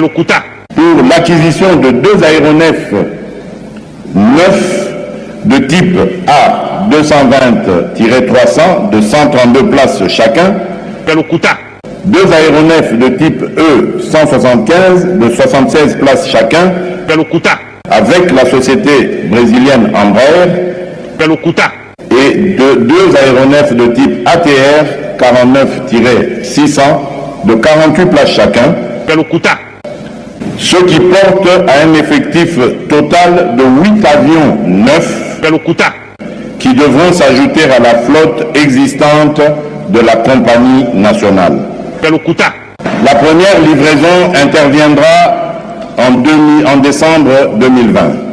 pour l'acquisition de 2 aéronefs neufs de type A220-300 de 132 places chacun, 2 aéronefs de type E175 de 76 places chacun, avec la société brésilienne Embraer, et de 2 aéronefs de type ATR 49-600 de 48 places chacun, ce qui porte à un effectif total de 8 avions neufs qui devront s'ajouter à la flotte existante de la compagnie nationale. La première livraison interviendra en décembre 2020.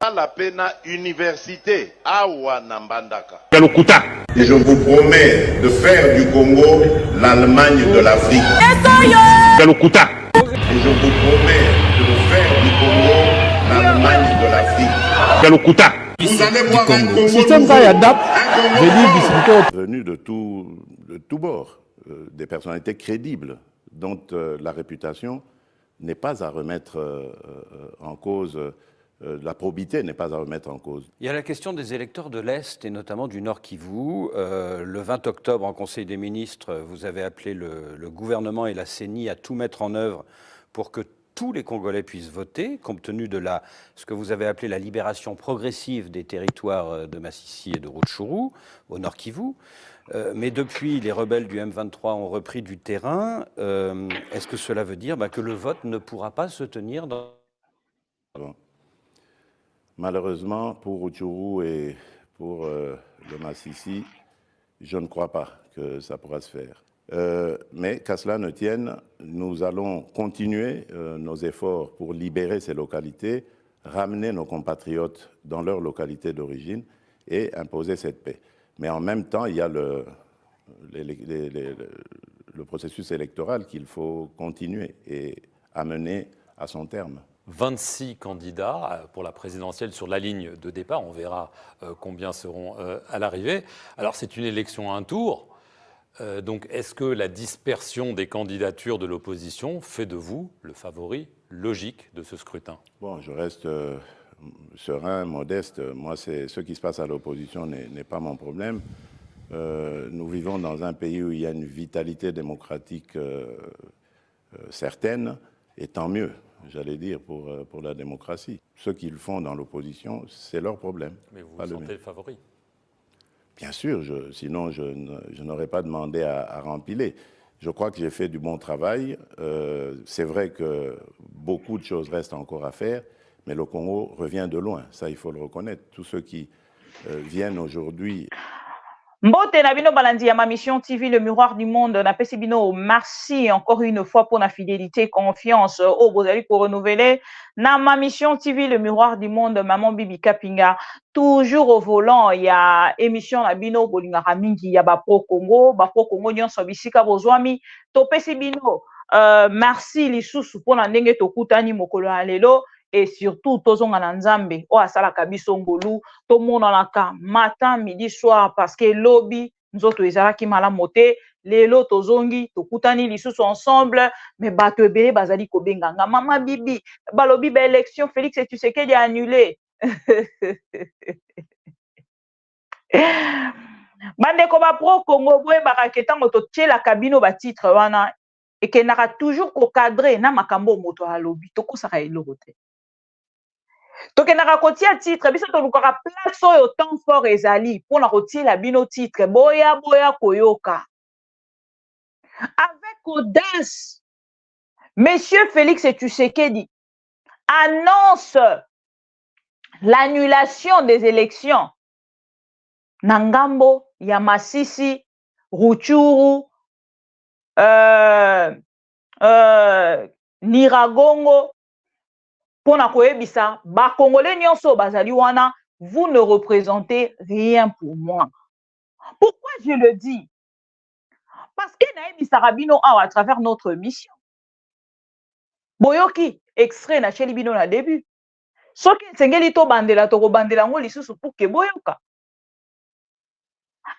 À la pena université Awa Nambandaka. Et je vous promets de faire du Congo l'Allemagne de l'Afrique. Et je vous promets de faire du Congo l'Allemagne de l'Afrique. Vous allez voir un Congo venu de tout bord, des personnalités crédibles dont la réputation n'est pas à remettre en cause. La probité n'est pas à remettre en cause. Il y a la question des électeurs de l'Est et notamment du Nord Kivu. Le 20 octobre, en Conseil des ministres, vous avez appelé le gouvernement et la CENI à tout mettre en œuvre pour que tous les Congolais puissent voter, compte tenu de ce que vous avez appelé la libération progressive des territoires de Massissi et de Rutshuru, au Nord Kivu. Mais depuis, les rebelles du M23 ont repris du terrain. Est-ce que cela veut dire que le vote ne pourra pas se tenir dans... Malheureusement, pour Rutshuru et pour le Massissi, je ne crois pas que ça pourra se faire. Mais qu'à cela ne tienne, nous allons continuer nos efforts pour libérer ces localités, ramener nos compatriotes dans leur localité d'origine et imposer cette paix. Mais en même temps, il y a le processus électoral qu'il faut continuer et amener à son terme. 26 candidats pour la présidentielle sur la ligne de départ. On verra combien seront à l'arrivée. Alors, c'est une élection à un tour. Donc, est-ce que la dispersion des candidatures de l'opposition fait de vous le favori logique de ce scrutin? Bon, je reste serein, modeste. Moi, ce qui se passe à l'opposition n'est pas mon problème. Nous vivons dans un pays où il y a une vitalité démocratique certaine, et tant mieux. J'allais dire, pour la démocratie. Ceux qui le font dans l'opposition, c'est leur problème. Mais vous vous sentez le favori? Bien sûr, sinon je n'aurais pas demandé à rempiler. Je crois que j'ai fait du bon travail. C'est vrai que beaucoup de choses restent encore à faire, mais le Congo revient de loin. Ça, il faut le reconnaître. Tous ceux qui viennent aujourd'hui... Mbote na bino balandi ya ma mission TV le miroir du monde na pesi bino merci encore une fois pour la fidélité et confiance au bozali pour renouveler na ma mission TV le miroir du monde maman Bibi Kapinga toujours au volant il y a émission na bino bolingaka mingi ya ba pro Congo nyonso bisika bozwami to pesi bino merci lisusu pour na ndenge tokutani mokolo ya lelo. Et surtout, tozonga na nzambe, o asala kabiso ngolu, to monanaka matin, midi, soir, parce que lobby, nzoto ezalaki mala moté, lelo tozongi, tokutani lisusu ensemble, mais bato ebele bazali kobenganga. Mama Bibi, balobi ba élection, Félix Tshisekedi a annulé. Bandeko ba pro Congo, boye baraketango to tiela kabino ba titre wana, et que nara toujours ko cadrer na makambo moto a lobby, to kosaka elorote. Tokenaka kotia titre biso tolukaka place oyo temps fort ezali pour na kotiela bino titre boya koyoka avec audace. Monsieur Félix Tshisekedi annonce l'annulation des élections na ngambo ya Masisi, Rutshuru, Niragongo. Pona koyebisa ba Congolais nyonso bazali wana, vous ne représentez rien pour moi. Pourquoi je le dis? Parce que naebisa rabino à travers notre mission. Boyoki extrait na cheli bino na début. Soki sengeli to bandela to bandela ngo lisusu pour que boyoka.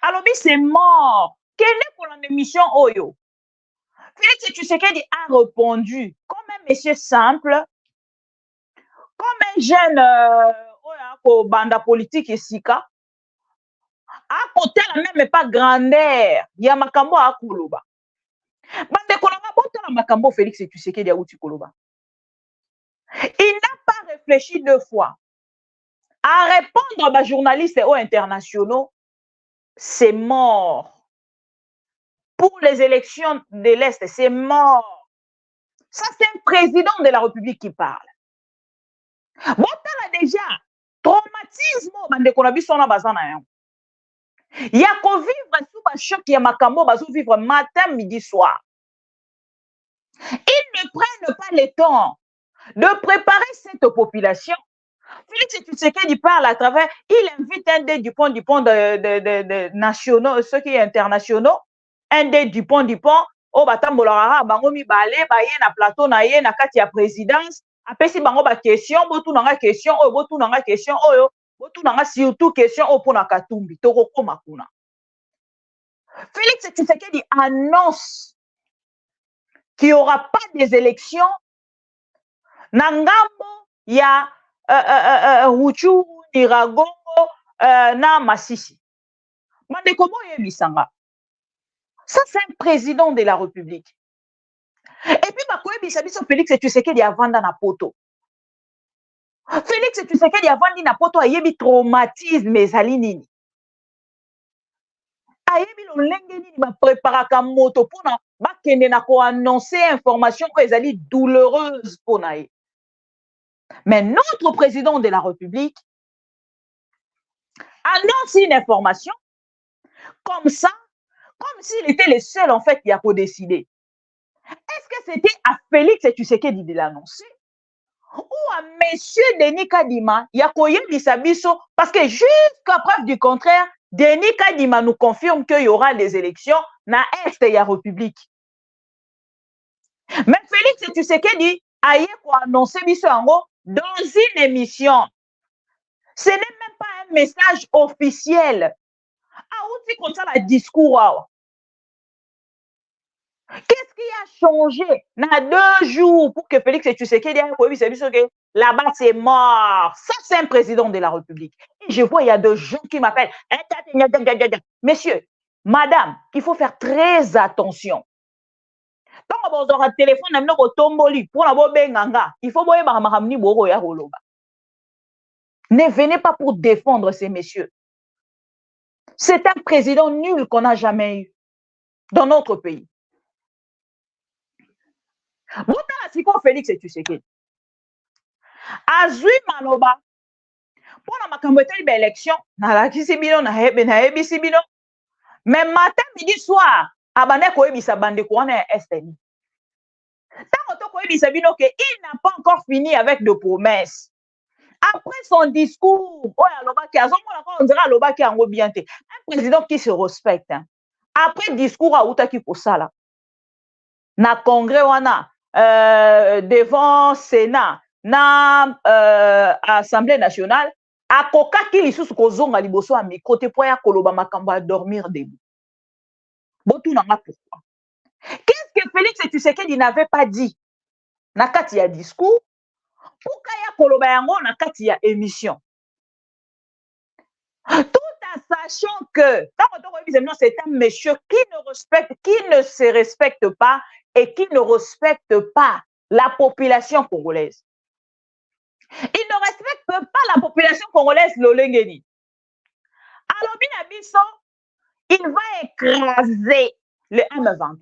Alobi c'est mort quelle est pour l'émission Oyo? Félix Tshisekedi a répondu comme un monsieur simple, comme un jeune banda politique esika, à côté la même pas grandeur, il y a makambo à koloba. Bande koloba bota la makambo Félix Tshisekedi a uti koloba. Il n'a pas réfléchi 2 fois à répondre aux journalistes ou internationaux, c'est mort. Pour les élections de l'Est, c'est mort. Ça, c'est un président de la République qui parle. Bon, t'as déjà traumatisme, bande konabi sona bazana. Il y a qu'au vivre sous un choc, il y a makambo, bazo vivre matin, midi, soir. Ils ne prennent pas le temps de préparer cette population. Félix Tshisekedi parle à travers, il invite un des Dupont de nationaux, ceux qui sont internationaux, un des Dupont, au batambolara, bango mi balé, baye na plateau na ye na kati ya présidence, apesi bango ba question, botu nanga question, oyo botu nanga question, oyo botu nanga surtout question au pona katumbi, toko koma kuna. Félix Tshisekedi annonce qu'il n'y aura pas des élections na ngambo ya Ruchuru, Iragongo, na Masisi. Mande comment yebisanga? Ça, c'est un président de la République. Et puis, Félix Tshisekedi a vendu na poto. Félix Tshisekedi a vendu na poto, a yebi traumatisme ezali nini. A yebi lo lenge nini ba préparaka moto pona ba kende na ko annoncer information ko ezali douloureuse pona ye. Mais notre président de la République annonce une information comme ça, comme s'il était le seul en fait qui a décidé. Est-ce que c'était à Félix Tshisekedi de l'annoncer ou à monsieur Denis Kadima Yakoyebisa biso? Parce que jusqu'à preuve du contraire, Denis Kadima nous confirme qu'il y aura des élections na Est et la République. Mais Félix Tshisekedi a annoncé biso ango dans une émission. Ce n'est même pas un message officiel. Ah, où comme ça le discours? Qu'est-ce qui a changé dans 2 jours pour que Félix Tshisekedi ait que là-bas c'est mort? Ça, c'est un président de la République. Et je vois, il y a des gens qui m'appellent. Messieurs, madame, il faut faire très attention. Tant que vous aurez un téléphone, il faut ne venez pas pour défendre ces messieurs. C'est un président nul qu'on n'a jamais eu dans notre pays. Félix Tshisekedi azui maloba pona makambo etali ba élection nalakisi bino nayebisi bino, mais matin midi soir abande koyebisa bandeko wana ya esteni ntango tokoyebisa bino ke il n'a pas encore fini avec de promesses. Après son discours oyo alobaki azomona ko onzela alobaki yango bien te, un président qui se respecte, hein. Après discours autaki kosala na congrès wana devant Sénat na Assemblée nationale, akokaki lisusu kozonga liboso ya micro te po ya koloba makambo ya dormir debout. Botunanga pourquoi? Qu'est-ce que Félix Tshisekedi n'avait pas dit na kati ya discours pour kaya koloba yango na kati ya émission? Tout en sachant que c'est un monsieur qui ne se respecte pas et qui ne respecte pas la population congolaise. Il ne respecte pas la population congolaise, Lolengeni. Alors, Binabiso, il va écraser le M23.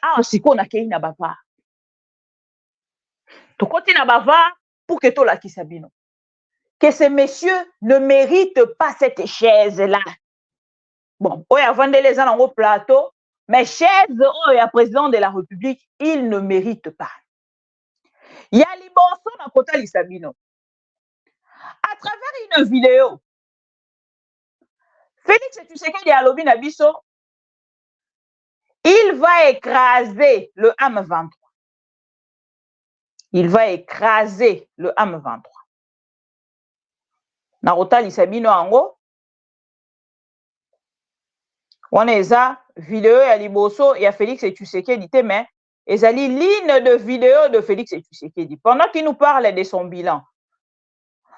Ah, si qu'on a qu'il n'a pas. Tu continues à bava pour que tu la kisabino. Que ces messieurs ne méritent pas cette chaise-là. Bon, on a vendu les gens au plateau, mais chaise, oh, il y a président de la République, il ne mérite pas. Il y a Libonso dans Kota Lissabino. À travers une vidéo, Félix Tshisekedi a lobi na biso, il va écraser le M23. Il va écraser le M23. Na Kota Lissabino ango, On a eza vidéo ya liboso ya Félix Tshisekedi te, mais ezali ligne de vidéo de Félix Tshisekedi pendant qu'il nous parle de son bilan.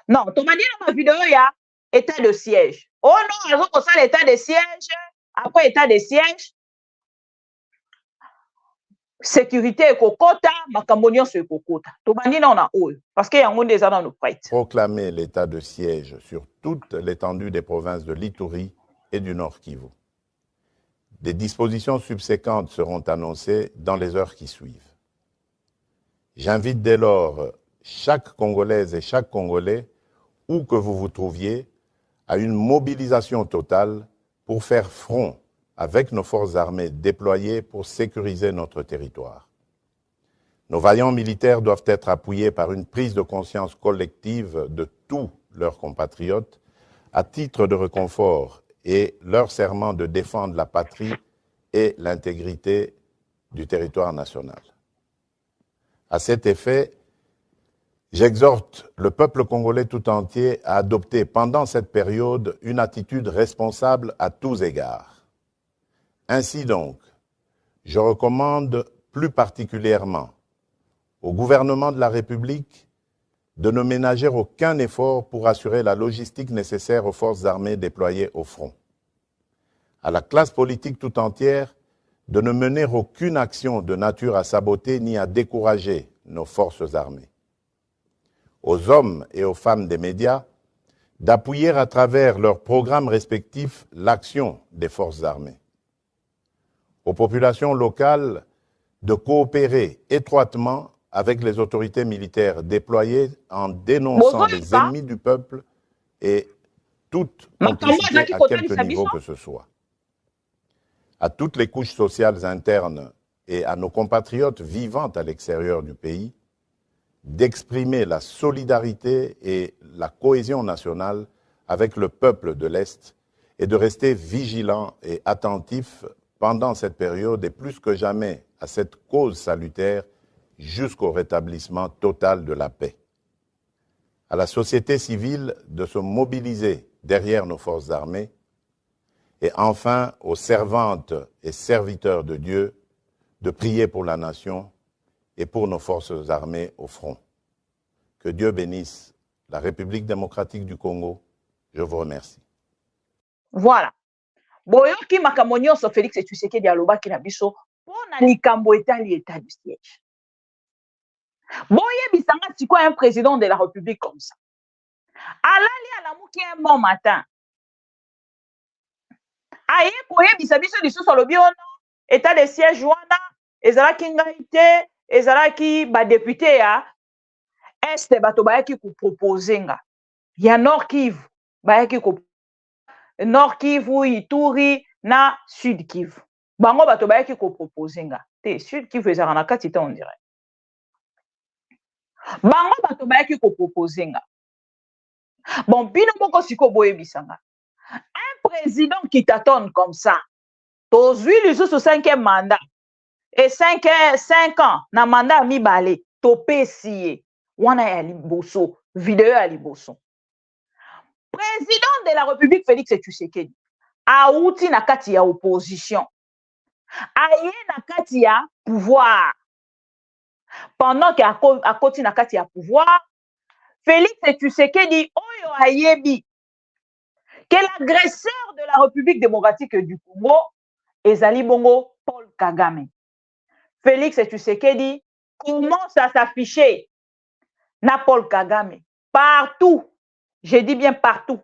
Non, tu m'as dit dans ma vidéo il y a état de siège. Oh non, alors qu'on ça l'état de siège, après état de siège, sécurité et kokota, makambonio sur kokota. Tu m'as dit non, parce qu'il y a un monde déjà dans nos prêtres. Proclamer l'état de siège sur toute l'étendue des provinces de l'Ituri et du Nord Kivu. Des dispositions subséquentes seront annoncées dans les heures qui suivent. J'invite dès lors chaque Congolaise et chaque Congolais, où que vous vous trouviez, à une mobilisation totale pour faire front avec nos forces armées déployées pour sécuriser notre territoire. Nos vaillants militaires doivent être appuyés par une prise de conscience collective de tous leurs compatriotes à titre de réconfort et leur serment de défendre la patrie et l'intégrité du territoire national. À cet effet, j'exhorte le peuple congolais tout entier à adopter pendant cette période une attitude responsable à tous égards. Ainsi donc, je recommande plus particulièrement au gouvernement de la République de ne ménager aucun effort pour assurer la logistique nécessaire aux forces armées déployées au front. À la classe politique tout entière de ne mener aucune action de nature à saboter ni à décourager nos forces armées. Aux hommes et aux femmes des médias d'appuyer à travers leurs programmes respectifs l'action des forces armées. Aux populations locales de coopérer étroitement avec les autorités militaires déployées en dénonçant les ennemis du peuple et toute complicité à quelque niveau que ce soit. À toutes les couches sociales internes et à nos compatriotes vivant à l'extérieur du pays, d'exprimer la solidarité et la cohésion nationale avec le peuple de l'Est et de rester vigilants et attentifs pendant cette période et plus que jamais à cette cause salutaire jusqu'au rétablissement total de la paix. À la société civile de se mobiliser derrière nos forces armées et enfin aux servantes et serviteurs de Dieu de prier pour la nation et pour nos forces armées au front. Que Dieu bénisse la République démocratique du Congo. Je vous remercie. Voilà. Boyoki makambo nyonso Félix Tshisekedi alobaki na biso pona likambo etali état du siège. Boyebisanga siko un président de la République comme ça. Alali alamuki un bon matin. Aye koyebisa biso lisusu alobi ono état de siège wana ezalaki ngai te, ezalaki ba député ya Est bato bayaki ko proposer nga. Ya Nord Kivu bayaki ko Nord Kivu, Ituri na Sud Kivu. Bango bato bayaki ko proposer nga. Te Sud Kivu ezalaka na kati te on dirait. Bango bato bayaki ko proposer nga. Bon, bino moko siko boyebisanga. Un président qui tâtonne comme ça, tozwi lisusu 5e mandat et 5 ans na mandat mibale topesi ye wana ya liboso vidéo ya liboso. Président de la République Félix Tshisekedi auti na kati ya opposition, aye na kati ya pouvoir. Pendant qu'il a koti na kati ya pouvoir, Félix Tshisekedi oyo ayebi que l'agresseur de la République démocratique du Congo ezali bongo Paul Kagame. Félix Tshisekedi commence à s'afficher na Paul Kagame partout, je dis bien partout,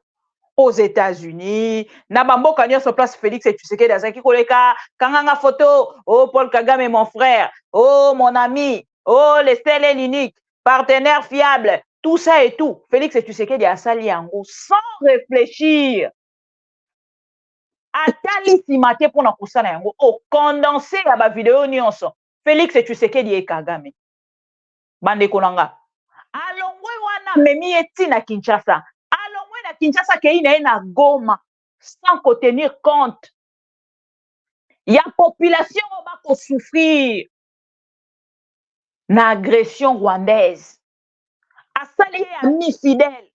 aux États-Unis, na bamboka nyonso place Félix Tshisekedi azaki koleka kanganga photo, oh Paul Kagame mon frère, oh mon ami, oh le seul et l'unique, partenaire fiable, tout ça et tout. Félix Tshisekedi a sali yango sans réfléchir. Atali simate pona kusana yango o condensé ya ba vidéo nyonso. Félix Tshisekedi et Kagame. Bande konanga. Alongwe wana memi eti na Kinshasa. Alongwe na Kinshasa ke ina na Goma sans tenir compte. Ya population va ko souffrir na agression rwandaise. Asali ami fidèle.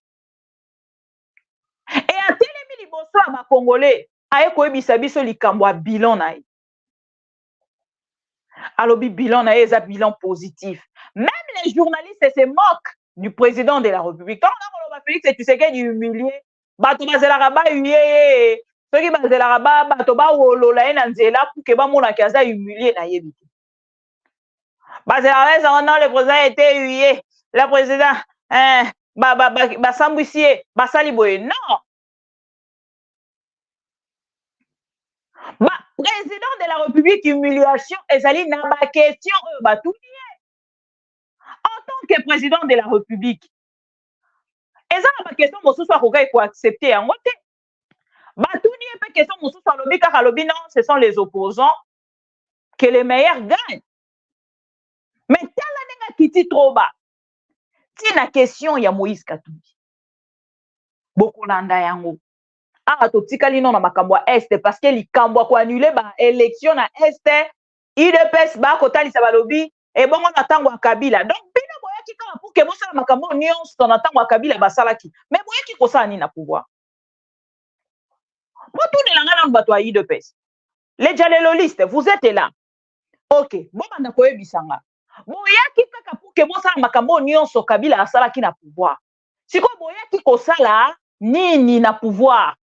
Et à telemi liboso ya ba Congolais, aye koyebisa biso likambo ya bilan na ye. Alobi bilan na ye eza bilan positif. Même les journalistes se moquent du président de la République. Quand on a Félix Tshisekedi humilié, bato bazelaka ba huye, soki bazelaka ba bato ba wolola ye na nzela pour que ba mona kaza humilié na yebi. Bazelaka non, le président a été hué. Le président basambwisi basali boye. Non. Président de la République, humiliation, ezali na ba question batounie. En tant que président de la République, ezali na question mosusu akoka ko accepter yango te. Batounie pe question mosusu alobi kaka alobi non, ce sont les opposants que les meilleurs gagnent. Mais tala nenga kiti trop bas. Tina question ya Moïse Katumbi. Bokolanda yango. Ah, totikali non na makambo ya Est parce que likambo ko annuler ba élection na Est, IDPS ba kotalisa balobi et bongo na tango ya Kabila. Donc bino boyaki kaka pour que bosala makambo nyonso na tango ya Kabila basalaki. Mais boyaki kosala ni na pouvoir. Botoune langa na bato ya IDPS. Les dialogistes, vous êtes là. OK, bon banda koyebisanga. Boyaki kaka pour que bosala makambo nyonso Kabila asalaki na pouvoir. Siko boyaki kosala nini na pouvoir?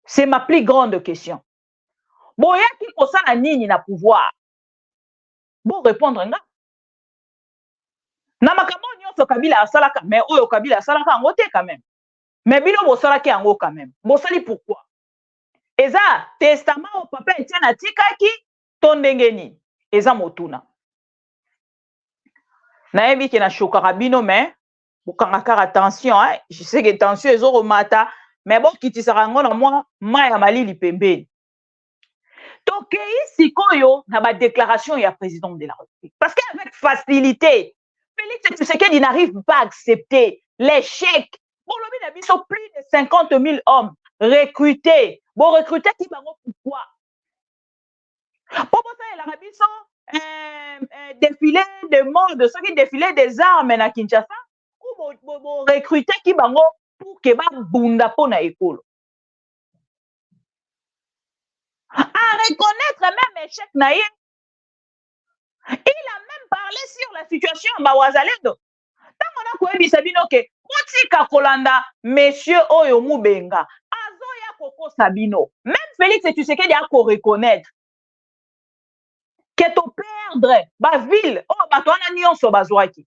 C'est ma plus grande question. Boyaki kosala nini na pouvoir? Bon répondre nga. Na makambo nyonso Kabila asalaka, mais oyo Kabila asalaka ngo te quand même. Mais bino bosalaki yango quand même. Bosali pourquoi? Eza testament au papa Etienne atikaki to ndenge nini? Eza motuna. Nayebi ke na shokaka bino mais bokanga attention, hein? Je sais que tension ezo remata. Mais bon, kitisaka ngo na moi maya malili pembeni. Tokei sikoyo na ba déclaration ya président de la République. Parce qu'avec facilité, Félix Tshisekedi n'arrive pas à accepter l'échec. Pour le na biso plus de 50 000 hommes recrutés. Bon, recruter qui bango pourquoi? Pour ça la biso défilé de mode, ceux qui défilaient des armes na Kinshasa ou bon recruter qui bango pour que ba bunda po na école. À reconnaître même échec naïe. Il a même parlé sur la situation à Bawazalendo. Tant qu'on a quoi bisabino ke motika kolanda monsieur Oyo Mubenga azoya koko Sabino. Même Félix Tshisekedi a ko reconnaître que to perdre ba ville oh batona nyonso bazwaki.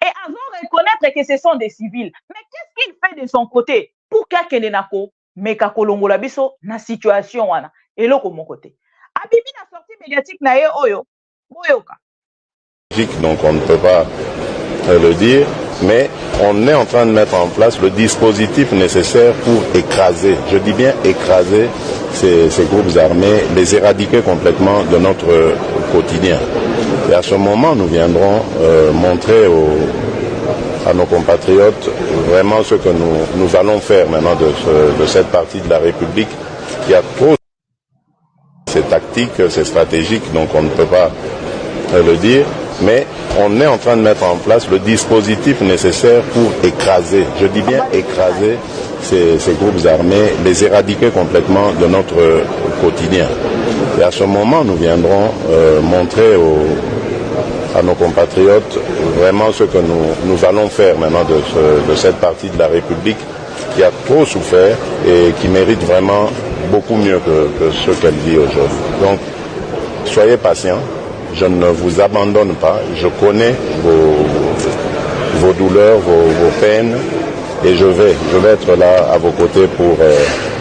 Et avant reconnaître que ce sont des civils. Mais qu'est-ce qu'il fait de son côté pour qu'elle nako meka kolongola biso na situation wana eloko mon côté. Abibi na sortie médiatique na ye oyo boyoka. Donc on ne peut pas le dire, mais on est en train de mettre en place le dispositif nécessaire pour écraser, je dis bien écraser ces groupes armés, les éradiquer complètement de notre quotidien. Et à ce moment, nous viendrons montrer à nos compatriotes vraiment ce que nous allons faire maintenant de cette partie de la République qui a trop c'est tactique, c'est stratégique, donc on ne peut pas le dire, mais on est en train de mettre en place le dispositif nécessaire pour écraser, je dis bien écraser ces groupes armés, les éradiquer complètement de notre quotidien. Et à ce moment, nous viendrons montrer à nos compatriotes vraiment ce que nous allons faire maintenant de cette partie de la République qui a trop souffert et qui mérite vraiment beaucoup mieux que ce qu'elle vit aujourd'hui. Donc, soyez patients, je ne vous abandonne pas, je connais vos douleurs, vos peines, et je vais être là à vos côtés pour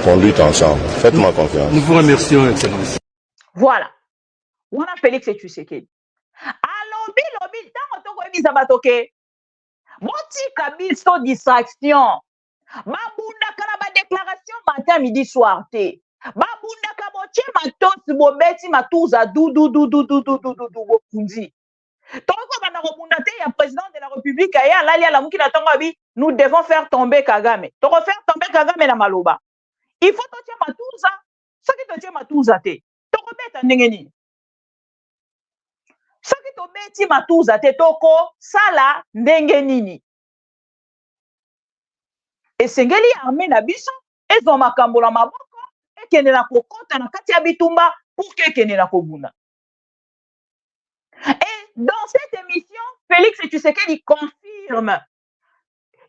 qu'on lutte ensemble. Faites-moi confiance. Nous vous remercions, Excellence. Voilà. On a Félix Tshisekedi. Lobi, tant que tu as batoke. Motika biso distraction. Babunda kala ba déclaration matin, midi, soir. Babunda kaboche matos bobeti matouza bokundi. Toko bana robunda te ya président de la République ya lali ala muki na tongo abi nous devons faire tomber Kagame. Toko faire tomber Kagame na maloba. Il faut to tia matouza. Soki to tia matouza te. Toko beta ndenge nini? Soki to beti matouza te toko sala ndenge nini? Esengeli armée na biso ezwa makambo na maboko ekende na kokota na kati ya bitumba pour que ekende na kobunda. Et dans cette émission, Félix Tshisekedi confirme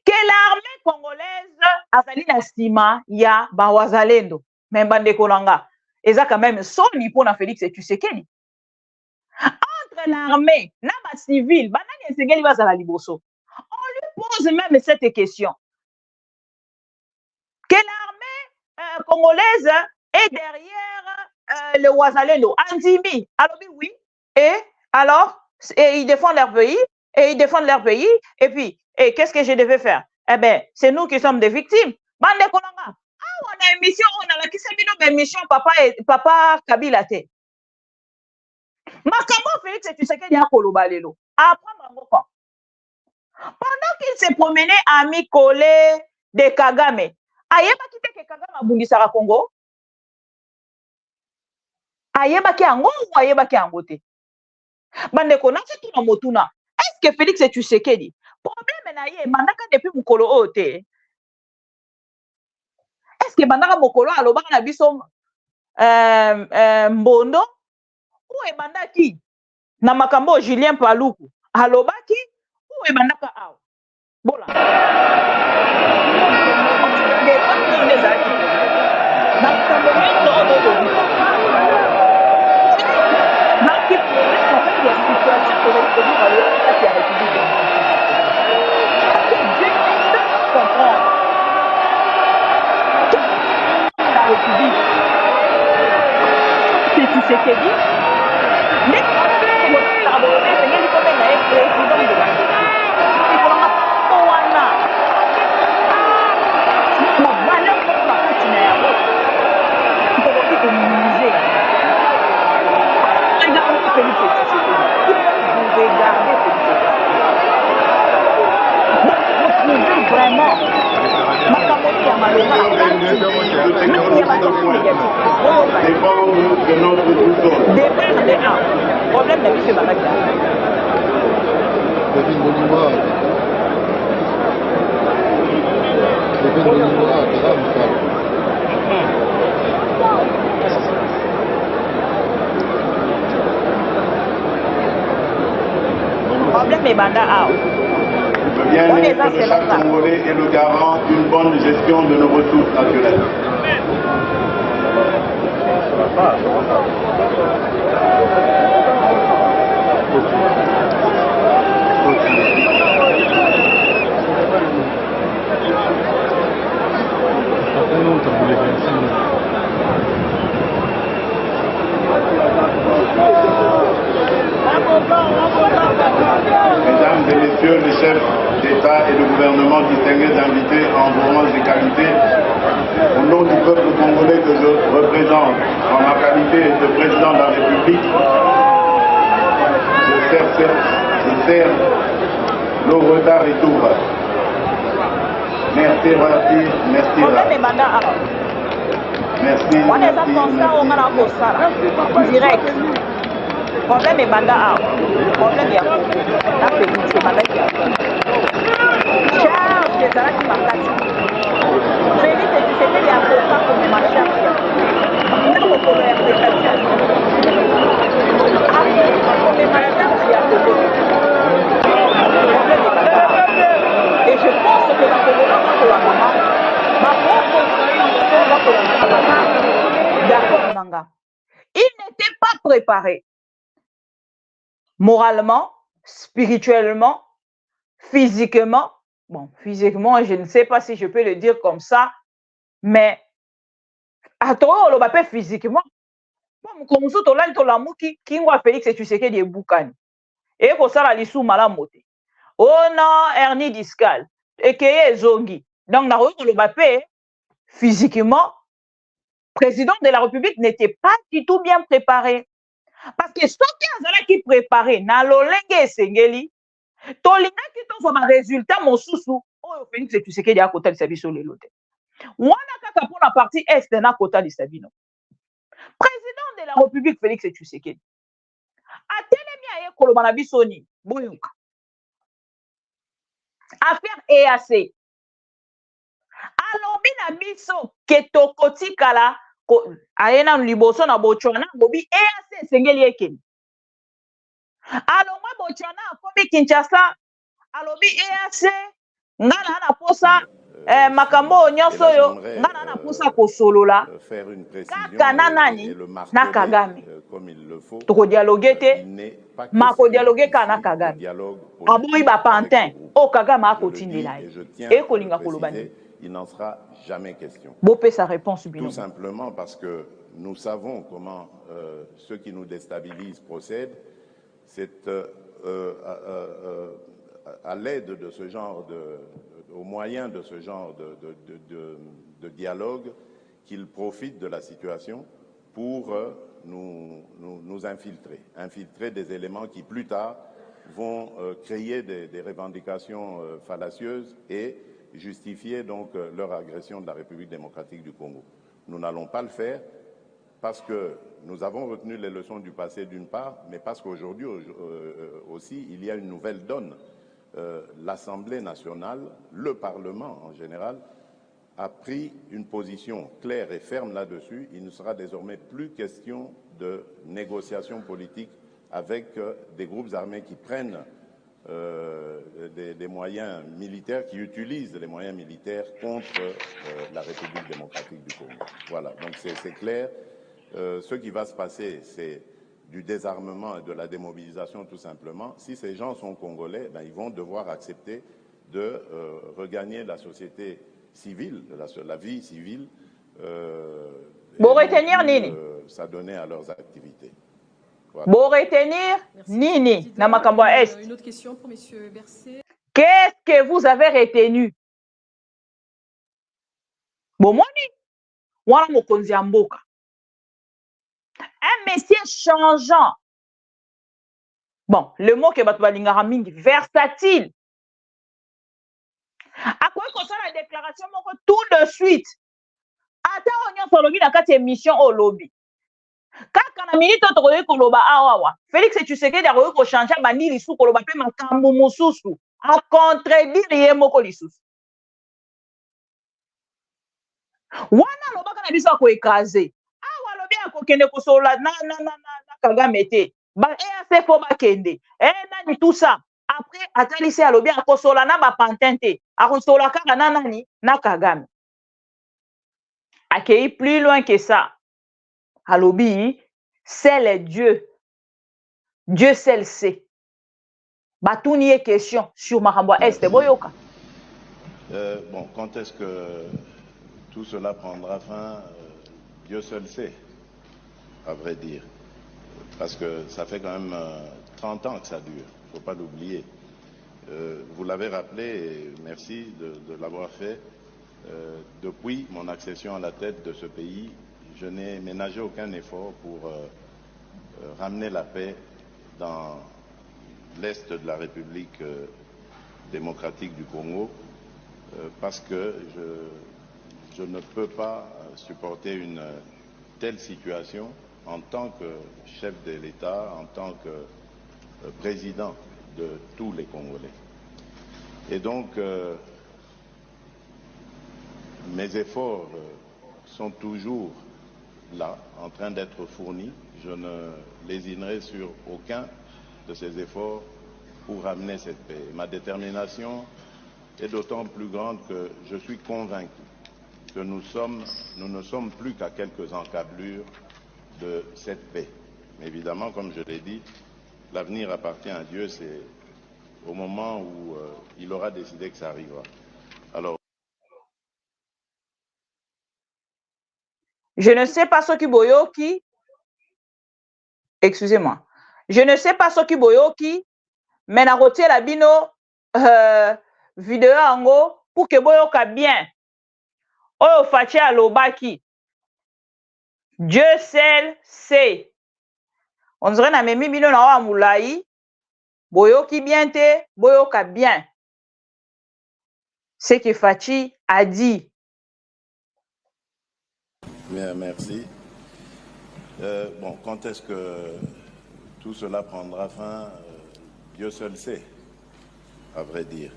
que l'armée congolaise azali na nsima ya bawazalendo. Mais bandeko nanga, eza quand même soni mpona Félix Tshisekedi. Entre l'armée na ba civil, banani esengeli bazala liboso. On lui pose même cette question. Que l'armée congolaise est derrière le wazalendo. Andimi, alobi oui. Et alors, et ils défendent leur pays, et puis, qu'est-ce que je devais faire? Eh bien, c'est nous qui sommes des victimes. Bande Kolanga, on a une mission, on a la mission papa Kabila te. Makambo Félix Tshisekedi a kolobalelo. Apprendre en quoi? Pendant qu'il s'est promené à Mikole de Kagame, ayeba kite ke Kagame abundisaka Congo? Ayeba ki ango ou ayeba ki angote? Bandeko na tuna motuna. Est-ce que Félix Tshisekedi problème na ye mandaka depuis mukolo ote? Est-ce que bandaka mokolo alobaka na biso mbondo ou ebandaki na makambo Julien Paluku alobaki ou ebandaka awa? Bola. Na makambo nyonso oyo qui pourrait en fait la situation de la République. Dieu peut comprendre la République. C'est tout ce qu'elle dit. Mais la volonté, c'est qu'elle est président de la République. Et pour la Kowana, la valeur de la continuère, il faut minimiser. Regardez Félix Tshisekedi. Vous regardez Félix Tshisekedi. Vous trouvez vraiment makamoni ya maloba akati ya basoki négatif départ de un problème na biso ebandaki problème ebanda awa. Le bien-être de chaque Congolais est le garant d'une bonne gestion de nos ressources naturelles. Mesdames et messieurs les chefs d'État et de gouvernement, distingués invités en vos rangs et qualités, au nom du peuple congolais que je représente en ma qualité de président de la République, je sers nos retards et tout. Merci, merci, merci. Merci. On est en direct. Problème est banda problème est la Félix est banda qui a charge des arrêts qui m'attachent. Félix et Tshisekedi a pourtant comme ma charge qui a même au colère de la charge. Après, comme ma charge qui a problème est banda. Et je pense que dans le moment de la maman, ma propre d'accord, Nanga. Il n'était pas préparé. Moralement, spirituellement, physiquement. Bon, physiquement, je ne sais pas si je peux le dire comme ça, mais à toi, on va physiquement. Comme ça, tu as qui va Félix et tu sais qu'il y a Boukani. Et pour ça, la sous malamote. Oh non, hernie discale. Et qu'il y a Zongi. Donc, on va physiquement. Président de la République n'était pas du tout bien préparé. Parce que ce qui préparé, na lolenge esengeli, tolinga ki to ma résultat mon sousou, oh Félix Tshisekedi a kota lisabiso lelote. Wana kaka pour la partie est na kota lisabino. Président de la République Félix Tshisekedi. Atelemi aye koloba na biso ni boyuka. Affaire EAC. alobi na biso ke tokotikala aye nanu liboso na Botswana bobi EAC esengeli ekende alongwa Botswana akomi Kinshasa alobi EAC nga na posa makambo nyonso oyo nga na posa kosolola kaka na nani na Kagame tokodialoge te makodialoge kaka na Kagame aboyi bapantin o Kagame akotindela ye ekolinga koloba nini. Il n'en sera jamais question. Sa réponse, tout simplement parce que nous savons comment ceux qui nous déstabilisent procèdent. C'est à l'aide de ce genre au moyen de ce genre de dialogue qu'ils profitent de la situation pour nous infiltrer des éléments qui plus tard vont créer des revendications fallacieuses et justifier donc leur agression de la République démocratique du Congo. Nous n'allons pas le faire parce que nous avons retenu les leçons du passé d'une part, mais parce qu'aujourd'hui aussi il y a une nouvelle donne. L'Assemblée nationale, le Parlement en général, a pris une position claire et ferme là-dessus. Il ne sera désormais plus question de négociations politiques avec des groupes armés qui prennent des moyens militaires, qui utilisent les moyens militaires contre la République démocratique du Congo. Voilà, donc c'est clair. Ce qui va se passer, c'est du désarmement et de la démobilisation tout simplement. Si ces gens sont congolais, ben, ils vont devoir accepter de regagner la société civile, la vie civile, s'adonner à leurs activités. Voilà. Pour retenir Nini, Est. Une autre question pour M. Bercé. Qu'est-ce que vous avez retenu? Bomoni, wana mokonzi ya mboka. Un messier changeant. Bon, le mot que batu balingaka mingi, versatile. Akoki kosala déclaration moko tout de suite. Ata onyo lobi na kati émission o lobi. Kaka na minute tokoki koloba awawa. Félix Tshisekedi akoki kochanger bandi lisusu koloba pe makambo mosusu. A contredire ye moko lisusu. Wana lobaka na biso akoekaze. Awa lobi akokende kosola na Kagame te. Ba EAC fo bakende. Nani tout ça. Après atalisi alobi akosola na ba pantente. Akosola kaka na nani na Kagame. Akei plus loin que ça. Alobi, c'est Dieu. Dieu seul sait. Batouni est question sur Marambwa Est. Boyoka. Bon, quand est-ce que tout cela prendra fin? Dieu seul sait, à vrai dire. Parce que ça fait quand même 30 ans que ça dure. Il ne faut pas l'oublier. Vous l'avez rappelé, et merci de l'avoir fait. Depuis mon accession à la tête de ce pays, je n'ai ménagé aucun effort pour ramener la paix dans l'est de la République démocratique du Congo, parce que je ne peux pas supporter une telle situation en tant que chef de l'État, en tant que président de tous les Congolais. Et donc, mes efforts sont toujours là, en train d'être fournis. Je ne lésinerai sur aucun de ces efforts pour ramener cette paix. Ma détermination est d'autant plus grande que je suis convaincu que nous ne sommes plus qu'à quelques encablures de cette paix. Mais évidemment, comme je l'ai dit, l'avenir appartient à Dieu, c'est au moment où il aura décidé que ça arrivera. Alors, je ne sais pas ce qui boyoki. Excusez-moi. Je ne sais pas ce qui boyoki, mais na rotier la bino vidéo ango pour que boyoka bien. Oyo fachi alobaki. Dieu seul sait. On dirait na memi bino na wa mulai. Boyoki bien te, boyoka bien. Ce que Fachi a dit. Bien, merci. Bon, quand est-ce que tout cela prendra fin? Dieu seul sait, à vrai dire.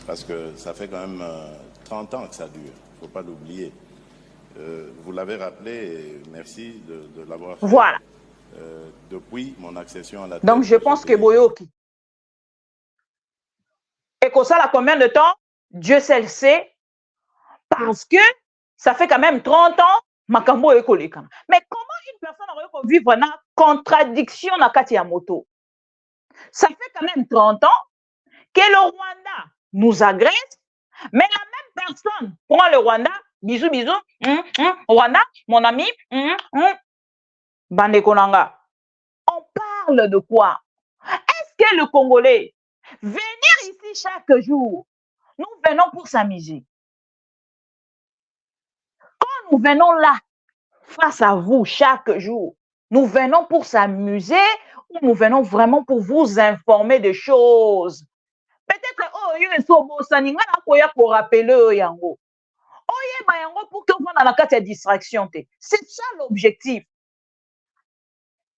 Parce que ça fait quand même 30 ans que ça dure, il ne faut pas l'oublier. Vous l'avez rappelé, et merci de l'avoir fait. Voilà. Depuis mon accession à la tête. Donc, je pense que Boyoki. Et que ça, là, combien de temps? Dieu seul le sait. Parce que ça fait quand même 30 ans, Makambo est collé. Mais comment une personne aurait vivre une contradiction dans Katia Moto? Ça fait quand même 30 ans que le Rwanda nous agresse, mais la même personne prend le Rwanda, bisous, bisous, Rwanda, mon ami, Bande Konanga. On parle de quoi? Est-ce que le Congolais, venir ici chaque jour, nous venons pour s'amuser? Quand nous venons là, face à vous, chaque jour, nous venons pour s'amuser ou nous venons vraiment pour vous informer de choses? Peut-être, pour rappeler yango. Pour que vous dans la carte de distraction. C'est ça l'objectif.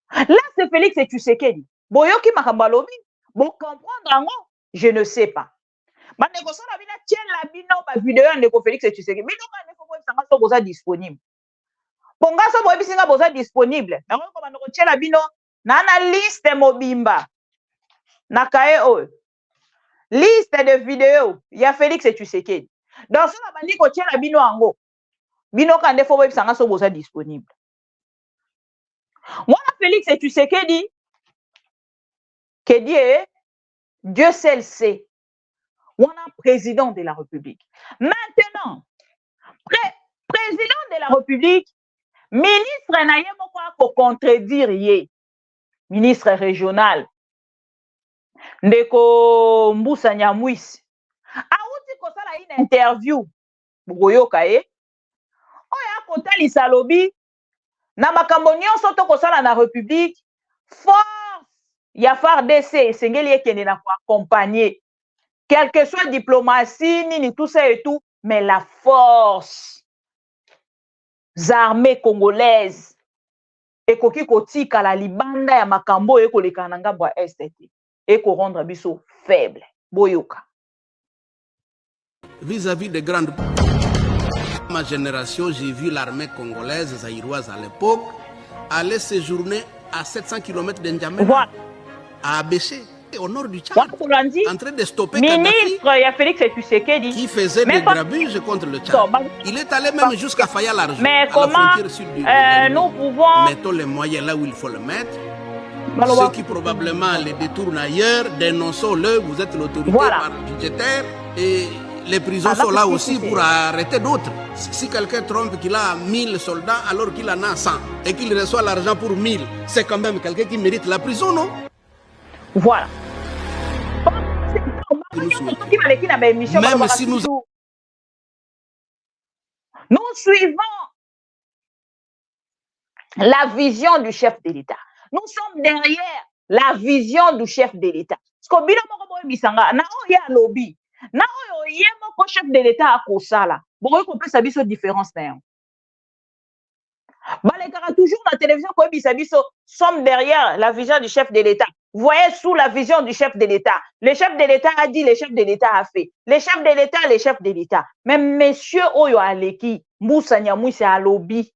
Là, c'est Félix et Tshisekedi. Boyoki makambalobi, bon comprendre, je ne sais pas. Mais négociation la bina tient la bino ba vidéo ndeko Félix et Tshisekedi. Bino ka ndeko boy sanga so boza disponible. Bonga so boy bisinga boza disponible. Na ko ba ndeko tient la bino na liste mobimba. Na kae o. Liste de vidéos, il y a Félix et Tshisekedi. Dans ce bandi ko tient la bino ango. Bino ka ndeko boy sanga so boza disponible. Moi, Félix et Tshisekedi, que Dieu seul sait. On a président de la République. Maintenant, président de la République, ministre n'a pas pour contredire yé. Ministre régional. Ndeko Mbusa Nyamwisi. Aouti ko sala une interview. Boyoka ye. Oya kota lisalobi. Na makambo nyonso to kosala na République, force ya FARDC sengeli ekende na ko accompagner. Quelle que soit diplomatie, ni tout ça et tout, mais la force armées congolaises ekoki kotika la libanda ya makambo ekoleka na ngambo ya STT eko rendre biso faible. Boyoka. Vis-à-vis des grandes... Ma génération, j'ai vu l'armée congolaise, zaïroise à l'époque, aller séjourner à 700 km d'Ndjamena, voilà. À Abéché, au nord du Tchad, voilà, en train de stopper ministre Félix Tshisekedi qui faisait des grabuges contre le Tchad. Il est allé même jusqu'à Faya-Largeau, mais à la frontière sud du nous pouvons... Mettons les moyens là où il faut le mettre. Ceux qui probablement les détournent ailleurs, dénonçons-le, vous êtes l'autorité voilà. budgétaire et... Les prisons sont là aussi pour arrêter d'autres. Si quelqu'un trompe qu'il a 1000 soldats alors qu'il en a 100 et qu'il reçoit l'argent pour 1000, c'est quand même quelqu'un qui mérite la prison, non? Voilà. Même si nous suivons la vision du chef de l'État. Nous sommes derrière la vision du chef de l'État. Parce que lobby. Na oyo yemo ko chef de l'État a kosala bokoy ko pesa biso différence na yango balekaka toujours na télévision ko bisa biso sommes derrière la vision du chef de l'État. Voyez sous la vision du chef de l'État. Le chef de l'État a dit, le chef de l'État a fait. Le chef de l'État, le chef de l'État. Même monsieur Oyo Aleki, Moussa Nyamwisi a lobby.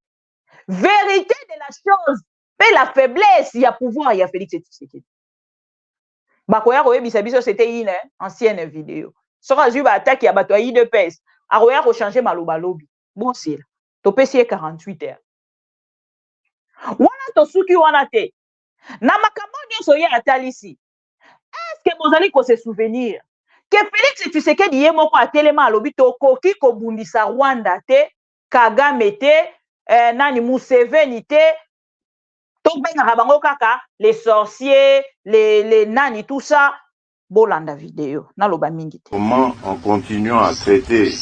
Vérité de la chose, mais la faiblesse, il y a pouvoir, il y a Félix Tshisekedi. Bakoya Roye Bisabiso, c'était une ancienne vidéo. Sera Juba attaque, il y a Batoya IDPS. Aroya rechange Maloba lobby. Bon, c'est là. Topé 48 heures. Wana tosuki wana te. Na makambo nyonso ye atalisi. Est-ce que vous allez se souvenir que Félix Tshisekedi ye moko atelema alobi tokoki kobundisa Rwanda te, Kagame te, nani Museveni te, tobenga bango kaka les sorciers, les nani tout ça. Bolanda vidéo naloba mingi te. Comment en continuant à traiter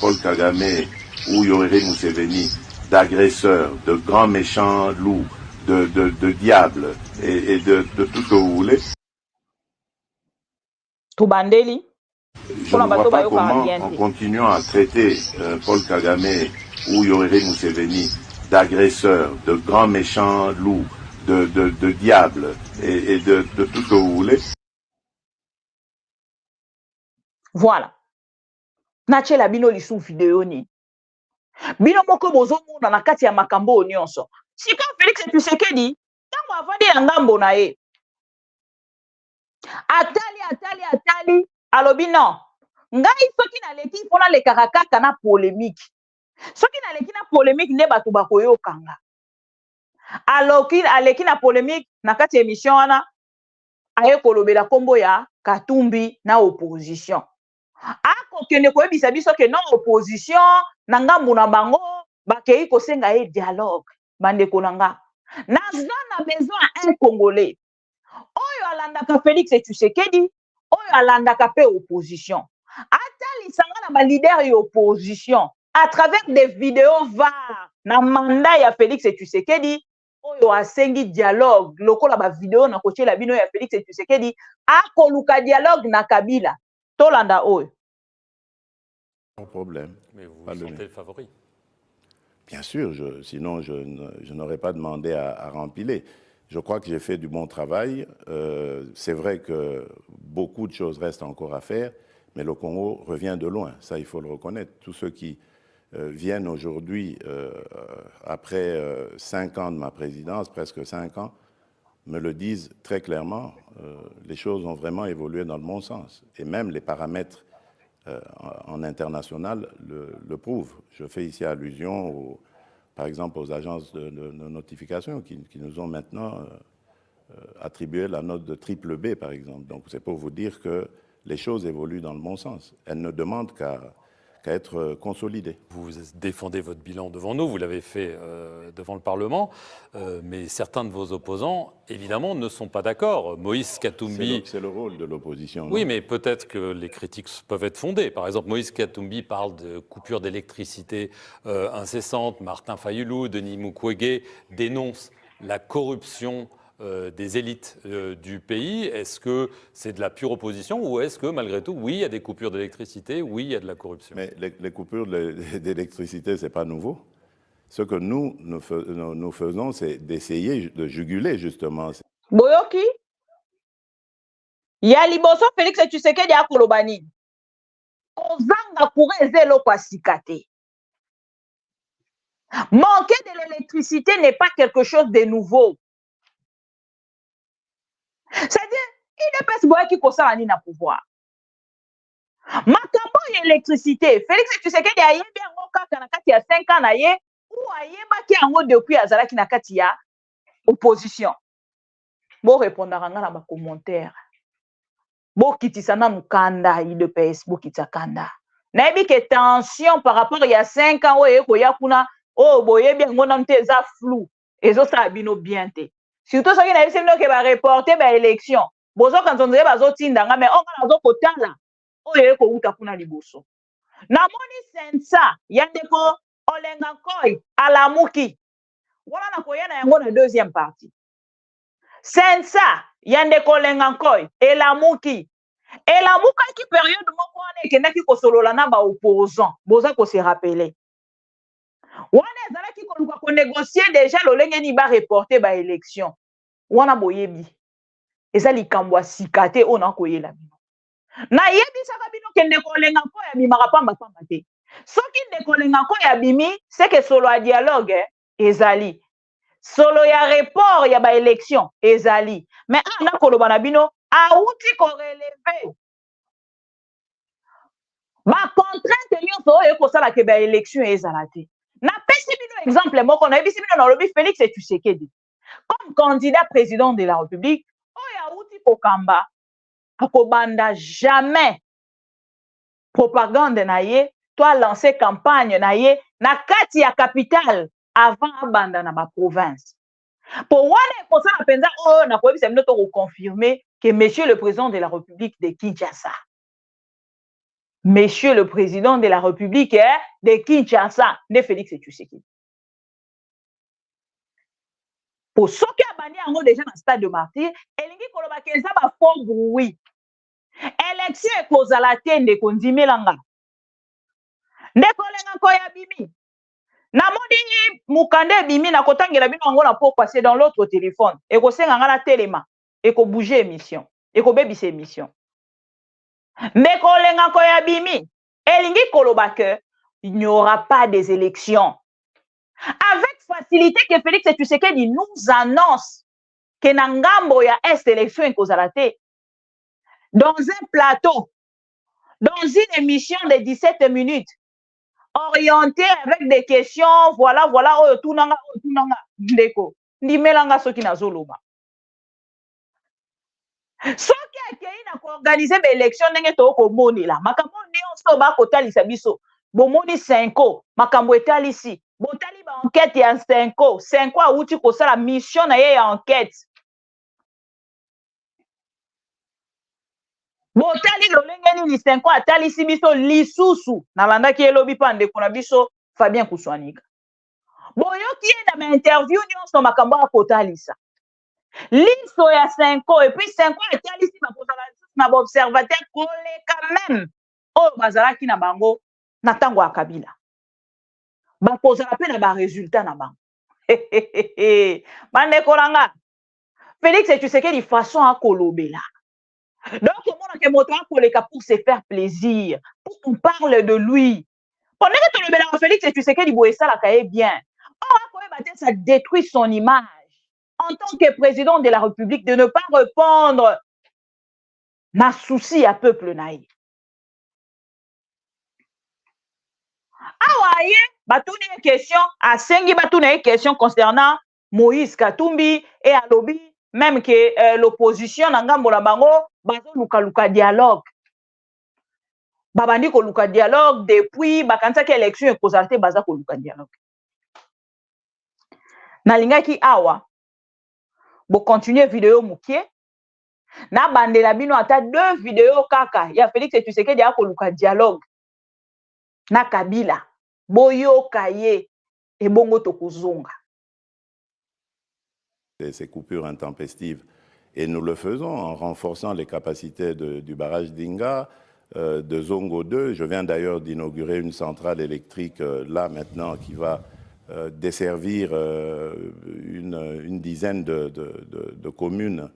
Paul Kagame ou Yoweri Museveni d'agresseurs, de grands méchants loups, de diables et de tout ce que vous voulez. Toubandeli. Je ne vois pas comment, en continuant à traiter Paul Kagame ou Yoweri Museveni d'agresseurs, de grands méchants loups, de diables et de tout ce que vous voulez. Voilà. Nachela bino lisu vidéo ni. Bino moko bozo mona na kati ya makambo nyonso. Sika Félix Tshisekedi, tango avandi na ngambo na ye. Atali, alobi non. Ngai soki na leki pona le karakaka na polémique. Soki na leki na polémique nde bato bakoyokanga. Aleki na polémique na kati ya émission wana aye kolobela kombo ya Katumbi na opposition. Akokende koyebisa biso ke non opposition na ngambu na bango bakei kosenga ye dialogue bandeko nanga. Na besoin un Congolais. Oyo alandaka Félix Tshisekedi, oyo alandaka pe opposition. Atali sanga na ba leader et opposition à travers des vidéos var na mandat ya Félix Tshisekedi oyo asengi dialogue lokola ba vidéo na kochela bino ya Félix Tshisekedi akoluka dialogue na Kabila tolanda oyo. Pas de problème. Mais vous vous sentez le favori? Bien sûr, sinon je n'aurais pas demandé à rempiler. Je crois que j'ai fait du bon travail. C'est vrai que beaucoup de choses restent encore à faire, mais le Congo revient de loin. Ça, il faut le reconnaître. Tous ceux qui viennent aujourd'hui, après 5 ans de ma présidence, presque 5 ans, me le disent très clairement. Les choses ont vraiment évolué dans le bon sens. Et même les paramètres en international le prouvent. Je fais ici allusion, par exemple, aux agences de notification qui nous ont maintenant attribué la note de triple B, par exemple. Donc, c'est pour vous dire que les choses évoluent dans le bon sens. Elles ne demandent qu'à être consolidées. Vous défendez votre bilan devant nous, vous l'avez fait devant le Parlement, mais certains de vos opposants, évidemment, ne sont pas d'accord. Moïse Katumbi... C'est le rôle de l'opposition. Oui, mais peut-être que les critiques peuvent être fondées. Par exemple, Moïse Katumbi parle de coupure d'électricité incessante. Martin Fayulu, Denis Mukwege dénoncent la corruption des élites du pays. Est-ce que c'est de la pure opposition ou est-ce que, malgré tout, oui, il y a des coupures d'électricité, oui, il y a de la corruption? Mais les coupures d'électricité, ce n'est pas nouveau. Ce que nous faisons, c'est d'essayer de juguler, justement. Boyoki, ya liboso Félix Tshisekedi ya kolobani. Ozanga pour ezelo kwa sikate. Manquer de l'électricité n'est pas quelque chose de nouveau. C'est-à-dire, il est pas ce qui kosala ni na pouvoir. Makambo ya électricité, Félix Tshisekedi a yebi yango kaka na kati ya 5 ans na ye ou ayebaki yango depuis azalaki na kati ya opposition. Bo répondra nga na ba commentaire. Bo kitisa na mukanda IDPS bo kitisa kanda. Na yebi que tension par rapport ya 5 ans oye ko yakuna oh boyebi yango na nte za flou ezo sa bino bien te. Surtout ce qui n'a pas été reporté par l'élection. Bozo quand on dit bazo tindanga mais on a zo kotala. Oye ko uta kuna liboso. Na moni sensa yandeko olenga koi alamuki. Wala na koyana yango na deuxième partie. Sensa yandeko olenga koi elamuki. Elamuka ki période moko wana kendaki kosolola na ba opposant. Boza ko se rappeler. Wana ezalaki koluka ko négocier déjà lolenge ni ba reporter ba élection. Wana boyebi. Eza likambo ya sikate ona koyela bino. Na yebi saka bino kende kolenga ko ya bimaka pamba te. Soki ndeko lenga ko ya bimi, c'est que solo ya dialogue ezali. Solo ya report ya ba élection ezali. Mais ana koloba na bino auti ko relever. Ba contrainte nyonso oyo kosala ke ba élection ezala te. Na pesi bino exemple moko na yebi bino na lobi Félix Tshisekedi. Comme candidat président de la République, oyo auti kokamba akobanda jamais propagande na ye, toi lancer campagne na ye na kati ya capitale avant abanda na ba province. Pour wana ekosala penza oyo na koyebisa bino to confirmer que monsieur le président de la République de Kinshasa. Monsieur le président de la République de Kinshasa, de Félix Tshisekedi. Pour ceux qui ont déjà dans le stade de martyr, elingi koloba kenza ba fond bruit. Élection ekozala te ndeko ndimelanga. Ndeko lenga koya bimi. Na moni mukande bimi na kotangela bino ngo na po passer dans l'autre téléphone. Eko senga ngana telema, eko bouger émission, eko bebise émission. Ndeko lenga koya bimi. Elingi Kolobake, il n'y aura pas des élections. Avec facilité que Félix Tshisekedi nous annonce que Nangambo ya est élection et Kozalate, dans un plateau, dans une émission de 17 minutes, orientée avec des questions, voilà, oh, tunanga, ndeko, ndimelanga soki na zoloba. Soki akei na organiser des élections ndenge to ko monela, makambo nyonso ba kotalisa biso, bomoni 5 ans, makambo etalisi, botali ba enquête ya 5 ans, 5 ans auti ko sala mission na ye ya enquête. Botali lolenge nini 5 ans atalisi biso lisusu na landaki elobi pa ndeko na biso Fabien Kuswanika. Boyoki ye na ma interview nyonso makambo akotalisa. Liso ya 5 ans et puis 5 ans atalisi na observateur koleka même oyo bazalaki na bango na tango ya Kabila. Bakozala pe na ba résultat na bango. Bandeko nanga Félix Tshisekedi façon à kolobela. Donc, on a que moto koleka pour se faire plaisir, pour qu'on parle de lui. Pendant que tu le Félix Tshisekedi boye ça la caille bien. Ça détruit son image en tant que président de la République de ne pas répondre na souci à peuple naïf. Ah ouais, batouni une question, à Sengi batouni une question concernant Moïse Katumbi et Alobi, même que l'opposition n'a pas bango, bazo luka dialogue. Babandi ko luka dialogue depuis bakansa que élection est causalité baza ko luka dialogue. Nalinga ki awa bo continuer vidéo mukie na bandela bino ata 2 vidéos kaka ya Félix Tshisekedi ya ko luka dialogue na Kabila boyo kaye et bongo tokuzonga. Ces coupures intempestives. Et nous le faisons en renforçant les capacités du barrage d'Inga, de Zongo 2. Je viens d'ailleurs d'inaugurer une centrale électrique là maintenant qui va desservir une dizaine de communes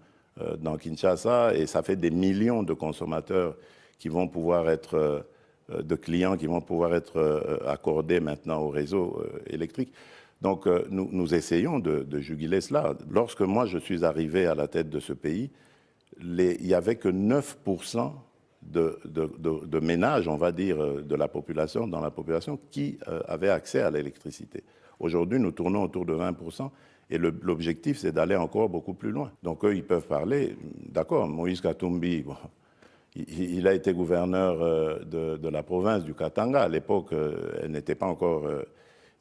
dans Kinshasa, et ça fait des millions de consommateurs qui vont pouvoir être, de clients qui vont pouvoir être accordés maintenant au réseau électrique. Donc nous essayons de juguler cela. Lorsque moi je suis arrivé à la tête de ce pays, il n'y avait que 9% de ménages, on va dire, de la population, dans la population, qui avaient accès à l'électricité. Aujourd'hui, nous tournons autour de 20%, et l'objectif, c'est d'aller encore beaucoup plus loin. Donc eux, ils peuvent parler, d'accord, Moïse Katumbi, bon, il a été gouverneur de la province du Katanga. À l'époque, elle n'était pas encore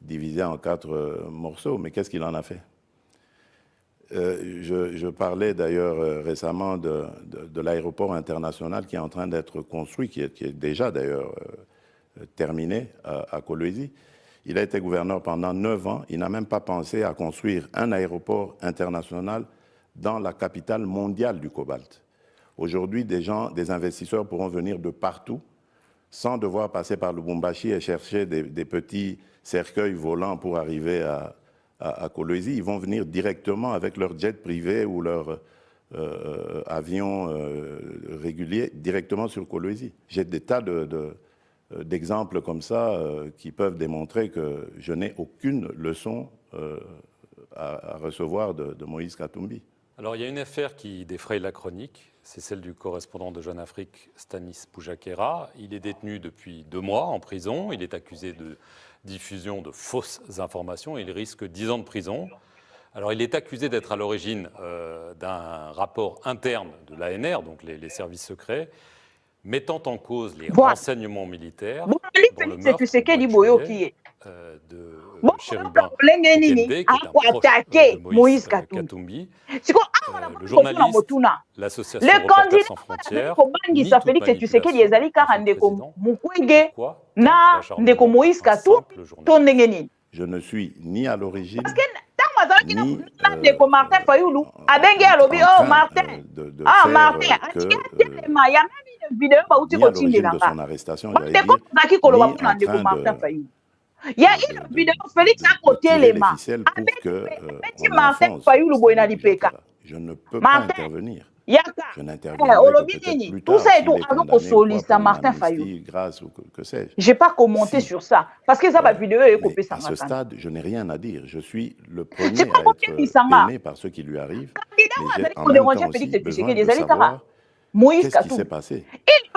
divisée en 4 morceaux, mais qu'est-ce qu'il en a fait? Je parlais d'ailleurs récemment de l'aéroport international qui est en train d'être construit, qui est déjà d'ailleurs terminé à Kolwezi. Il a été gouverneur pendant 9 ans. Il n'a même pas pensé à construire un aéroport international dans la capitale mondiale du cobalt. Aujourd'hui, des investisseurs pourront venir de partout sans devoir passer par Lubumbashi et chercher des petits cercueils volants pour arriver à Kolwezi. Ils vont venir directement avec leur jet privé ou leur avion régulier directement sur Kolwezi. J'ai des tas d'exemples comme ça qui peuvent démontrer que je n'ai aucune leçon à recevoir de Moïse Katumbi. Alors, il y a une affaire qui défraye la chronique, c'est celle du correspondant de Jeune Afrique, Stanis Poujakera. Il est détenu depuis 2 mois en prison. Il est accusé de diffusion de fausses informations. Il risque 10 ans de prison. Alors, il est accusé d'être à l'origine d'un rapport interne de l'ANR, donc les services secrets, mettant en cause les renseignements militaires dans le meurtre de Chérubin Kikembe, qui est un proche de Moïse Katumbi. Le journaliste, l'association Reporters sans frontières, nie toute manipulation de son président. Pourquoi Je ne suis ni à l'origine, de son arrestation, il y a une vidéo Félix à côté les mains. Je ne peux pas intervenir. Je n'interviendrai que peut-être plus tard s'il est condamné ou quoi, pour une amnistie, grâce ou que sais-je. Je n'ai pas commenté sur ça. Parce que ça va vidéo est coupée à ce stade, je n'ai rien à dire. Je suis le premier à être peiné par ce qui lui arrive. Mais j'ai en même temps aussi besoin de savoir qu'est-ce qui s'est passé.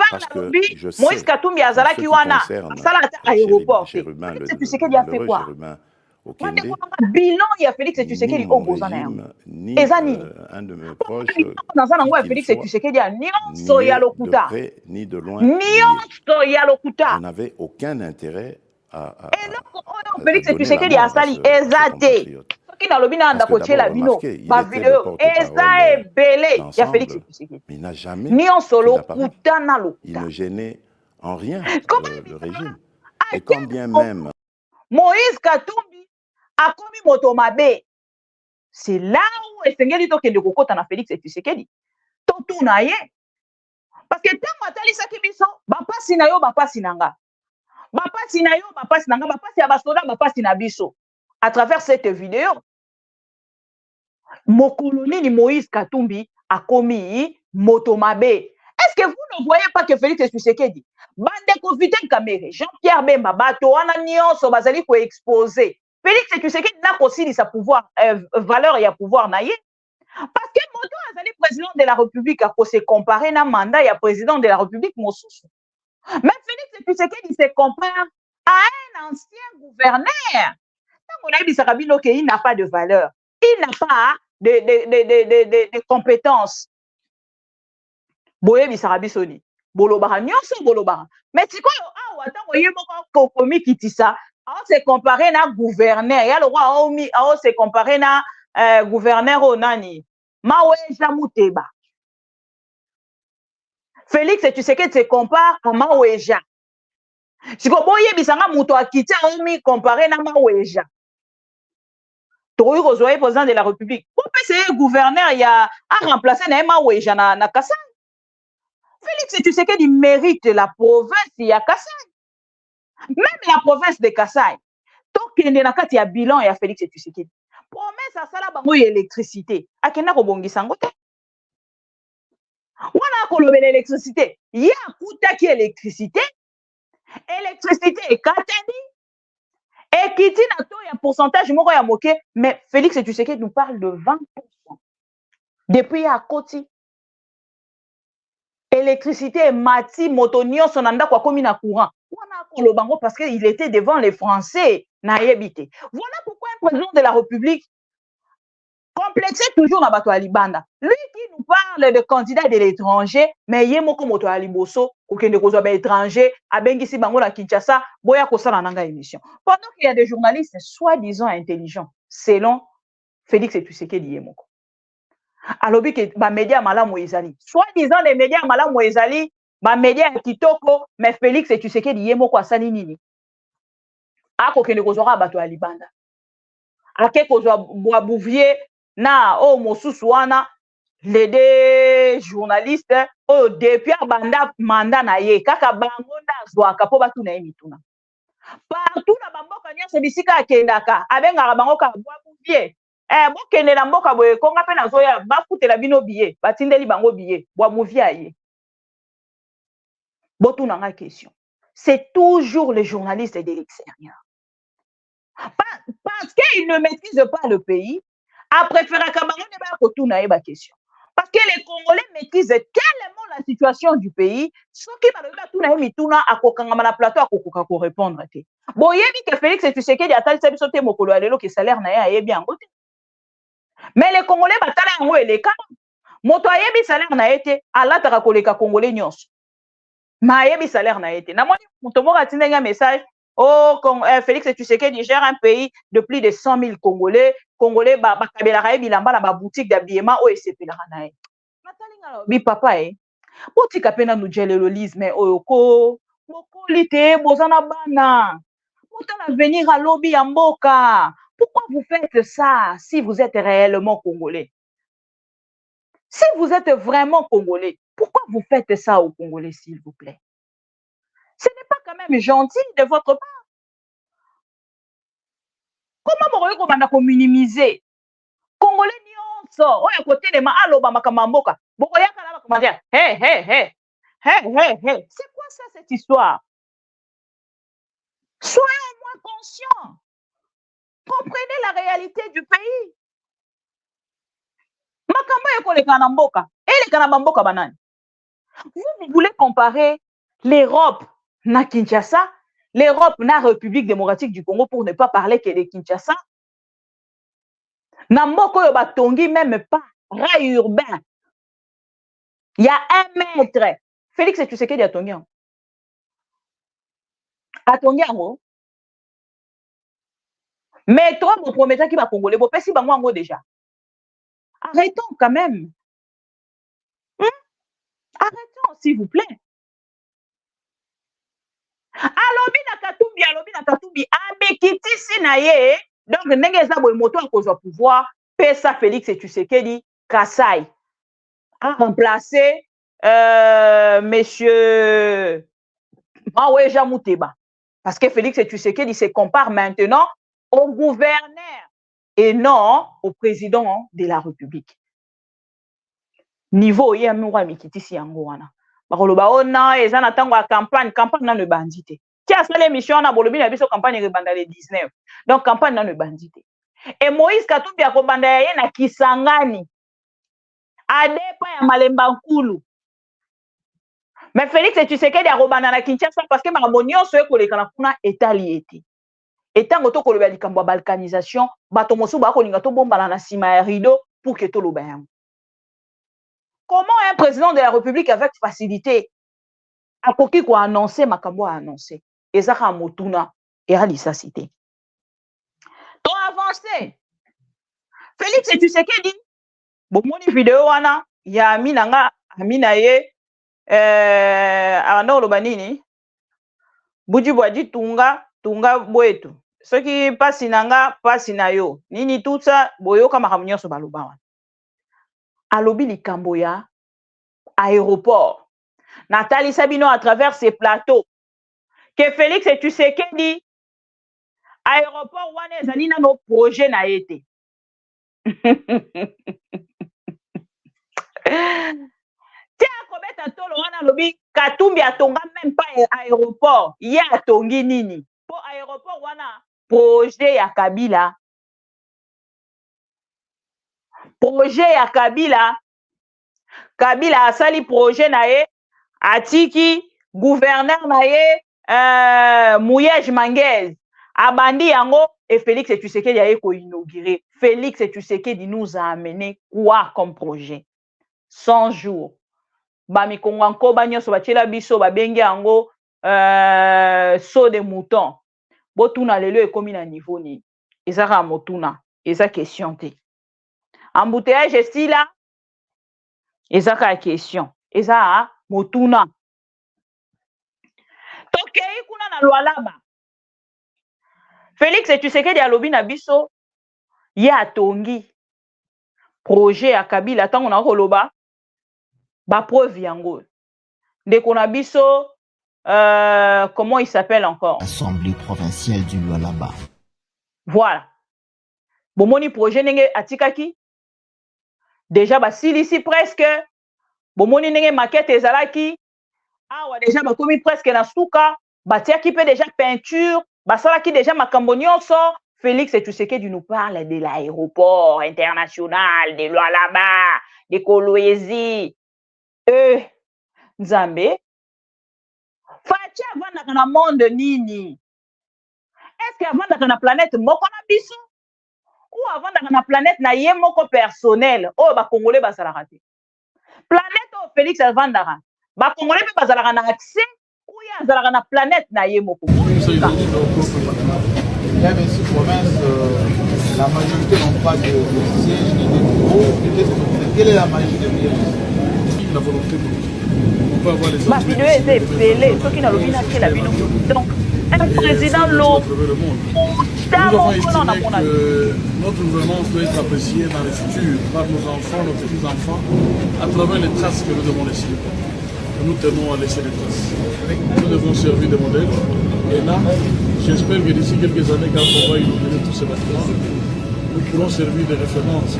Parce que je sais, Moïse Katumbi azalaki wana asala aéroport. Félix Tshisekedi a fait quoi? Bilan ya Félix Tshisekedi au Bozana. Ezani. Un de mes proches dans un endroit Félix Tshisekedi a nyonso ya lokuta. Ni de loin. Nyonso ya lokuta. Je n'avais aucun intérêt à Félix Tshisekedi asali ezate. Qui n'a lobby n'a coaché la bino, ma vidéo, eza et belé, il y a Félix Tshisekedi. Mais il n'a jamais. Ni en solo, kutana lo. Il ne gênait en rien le régime. Et quand bien même. Moïse Katumbi a commis motomabe. C'est là où Esengeli to kende kokota na Félix Tshisekedi. Toto na ye. Parce que tant matali saki biso, bapasi na yo bapasi nanga. Bapasi na yo bapasi nanga, bapasi ya basoda bapasi na biso. À travers cette vidéo, Mokoloni ni Moïse Katumbi a commis motomabe. Est-ce que vous ne voyez pas que Félix Tshisekedi, bande Vital Kamerhe, Jean-Pierre Bemba, Bato, Ananion, Sobazali, ko exposé. Félix Tshisekedi n'a aussi sa pouvoir, valeur et pouvoir naïe. Parce que Moto Azali, président de la République, a se comparé à un mandat et à président de la République, Mossoussou. Mais Félix Tshisekedi se compare à un ancien gouverneur. Il n'a pas de valeur. Il n'a pas de compétences. Boye bisarabisoni. Bolobara nyonso bolobara. Mais si quoi attends voyez mon komi kitisa, on se comparer na gouverneur. Il y a le roi on se comparer na gouverneur onani. Maweja Muteba. Félix Tshisekedi se compare à Maweja. Si ko boye bisanga muto akiti omi comparer na Maweja. Touri Rozoé, président de la République. Pour passer gouverneur, il y a à remplacer Naïma Ouéja na Kassai. Félix Tshisekedi mérite la province, il y a Kassai. Même la province de Kassai. Tant qu'il y a un bilan, il y a Félix Tshisekedi. Promesse à ça, il y a l'électricité. À quel moment on a sangote? On a colobé l'électricité. Il y a un qui électricité. Électricité est katani. Et qui dit un pourcentage, mais Félix Tshisekedi nous parle de 20%. Depuis à côté. Électricité, mati, motonio, son anda quoi comme na courant. Parce qu'il était devant les Français. Naïebité. Voilà pourquoi un président de la République complexait toujours na bato alibanda. Lui qui nous parle de candidats de l'étranger, mais yé moko moto aliboso, kokende kozwa ba étranger, abengisi bango na Kinshasa, boya kosala nanga émission. Pendant qu'il y a des journalistes soi-disant intelligents, selon Félix Tshisekedi yé moko. Alobi que ba média malamu ezali. Soi-disant les médias malamu ezali, ba média kitoko, mais Félix Tshisekedi yé moko asali nini? Ako kende kozwa bato alibanda. Ake kozwa boa bouvier na mosusu wana les deux journalistes depuis banda mandat na ye kaka bango nazwaka po batu na ye mituna partout na bamboka nyonso bisika akendaka abengaka bango ka boa bouvier bokende na mboka boye konga mpe nazoya bafutela bino biye batindeli bango biye boa bouvier aye botuna nga question. C'est toujours les journalistes de l'extérieur. Parce qu'ils ne maîtrisent pas le pays, a préféré la question. Parce que les Congolais maîtrisent tellement la situation du pays, ce qui va le plateau à répondre. Bon, il y a que Félix Tshisekedi a tel sauté mokolo alelo que salaire na ya bien côté. Mais les Congolais batala ngo eleka. Moto ayebi salaire na été ala taka koleka Congolais nyonso. Ma ayebi salaire na été. Na moni moto mo ratinga un message. Oh, Félix Tshisekedi gère un pays de plus de 100 000 Congolais. Congolais, ba boutique d'habillement, oh, et c'est pélaranaï. Bi papa, poti kapena nous gelelolisme, oh, ko, lité, bozana bana. Pourtant, venir à lobby en boka. Pourquoi vous faites ça si vous êtes réellement Congolais? Si vous êtes vraiment Congolais, pourquoi vous faites ça aux Congolais, s'il vous plaît? Ce n'est pas quand même gentil de votre part. Comment vous pouvez minimiser? Congolais nyonso oyo kotelema aloba makambo mboka bokoyaka na bakoma dire hey. C'est quoi ça cette histoire? Soyons au moins conscients. Comprenez la réalité du pays. Makambo ekoleka na mboka eleka na bamboka banani. Vous voulez comparer l'Europe na Kinshasa, l'Europe na République démocratique du Congo pour ne pas parler que de Kinshasa. Na mboko yo batongi même pas rail urbain. Il y a 1 mètre. Félix Tshisekedi atongi yango. Atongi yango. Métro vous promettez qui va congolais bo pesi bango yango déjà. Arrêtons quand même. Arrêtons s'il vous plaît. Alobi na Katumbi abekitisi na ye donc ndenge eza boye moto akozwa pouvoir pesa Félix Tshisekedi Kasai a remplacé monsieur Maweja Muteba parce que Félix Tshisekedi se compare maintenant au gouverneur et non au président de la République. Niveau ya mwa mikitisi yango wana bakoloba ona eza na tango ya campagne na ne bandité qui a fait l'émission na bolobi na biso campagne rebanda le 19 donc campagne na ne bandité et Moïse Katumbi akobanda ya ye na Kisangani adepa ya Malemba Nkulu mais Félix Tshisekedi akobanda na Kinshasa parce que makambo nyonso ekoleka na kuna etali ete etango to koloba likambo ya balkanisation bato mosusu bakolinga to bombala na sima ya rideau pour que to loba yango. Comment un président de la République avec facilité a koki ko annoncer makambo a annoncer ezaka motuna era lisasité to avancer Félix Tshisekedi bomoni vidéo wana ya amina ye ando loba nini buji bwaji tunga bwetu soki pasi nanga pasi na yo nini tout ça boyoka makambo nyonso baloba wana alobi likambo ya aéroport. Nathalie Sabino à travers ces plateaux que Félix Tshisekedi aéroport wana ezali na no projet na été. Tiens kobeta tolo wana lobi Katumbi atonga même pas aéroport, ya atongi nini? Po aéroport wana projet ya Kabila. Projet ya Kabila asali projet na ye atiki gouverneur na ye Mouyej Manguez abandi yango et Félix Tshisekedi a ko inauguré. Félix Tshisekedi nous a amené quoi comme projet? 100 jours. Ba mikongo anko ba nyonso batiela biso ba bengi yango saut de mouton. Botuna lelo ekomi na niveau ni. Ezaka motuna, eza question te. Embouteillage est là. Ezaka question. Eza motuna. Tokei kuna na Lualaba. Félix Tshisekedi alobi na biso ya atongi projet ya Kabila tango na koloba ba preuve yango. Ndeko na biso comment il s'appelle encore? Assemblée provinciale du Lualaba. Voilà. Bomoni projet nenge atikaki. Déjà basilisi presque bomoni nenge maquette ezalaki awa déjà bakomi presque na suka batiaki pe déjà peinture basalaki déjà makambo nyonso. Félix Tshisekedi nous parle de l'aéroport international de Lualaba de Kolwezi Nzambe fachi avandaka na monde nini? Est-ce que avandaka na planète moko na biso ou avandaka na planète na ye moko personnel oyo bakongolais bazalaka te? Planète oyo Félix avandaka bakongolais mpe bazalaka na accès ou ye azalaka na planète na ye moko? Même ici, province, la majorité n'ont pas de siège ni de bureau. Quelle est la majorité de la volonté politique? On peut avoir les donc, un président l'eau. Nous avons estimé que notre gouvernance doit être appréciée dans le futur par nos enfants, nos petits-enfants, à travers les traces que nous devons laisser. Nous tenons à laisser les traces. Nous devons servir de modèle. Et là, j'espère que d'ici quelques années, quand on va inaugurer tous ces bâtiments, nous pourrons servir de référence.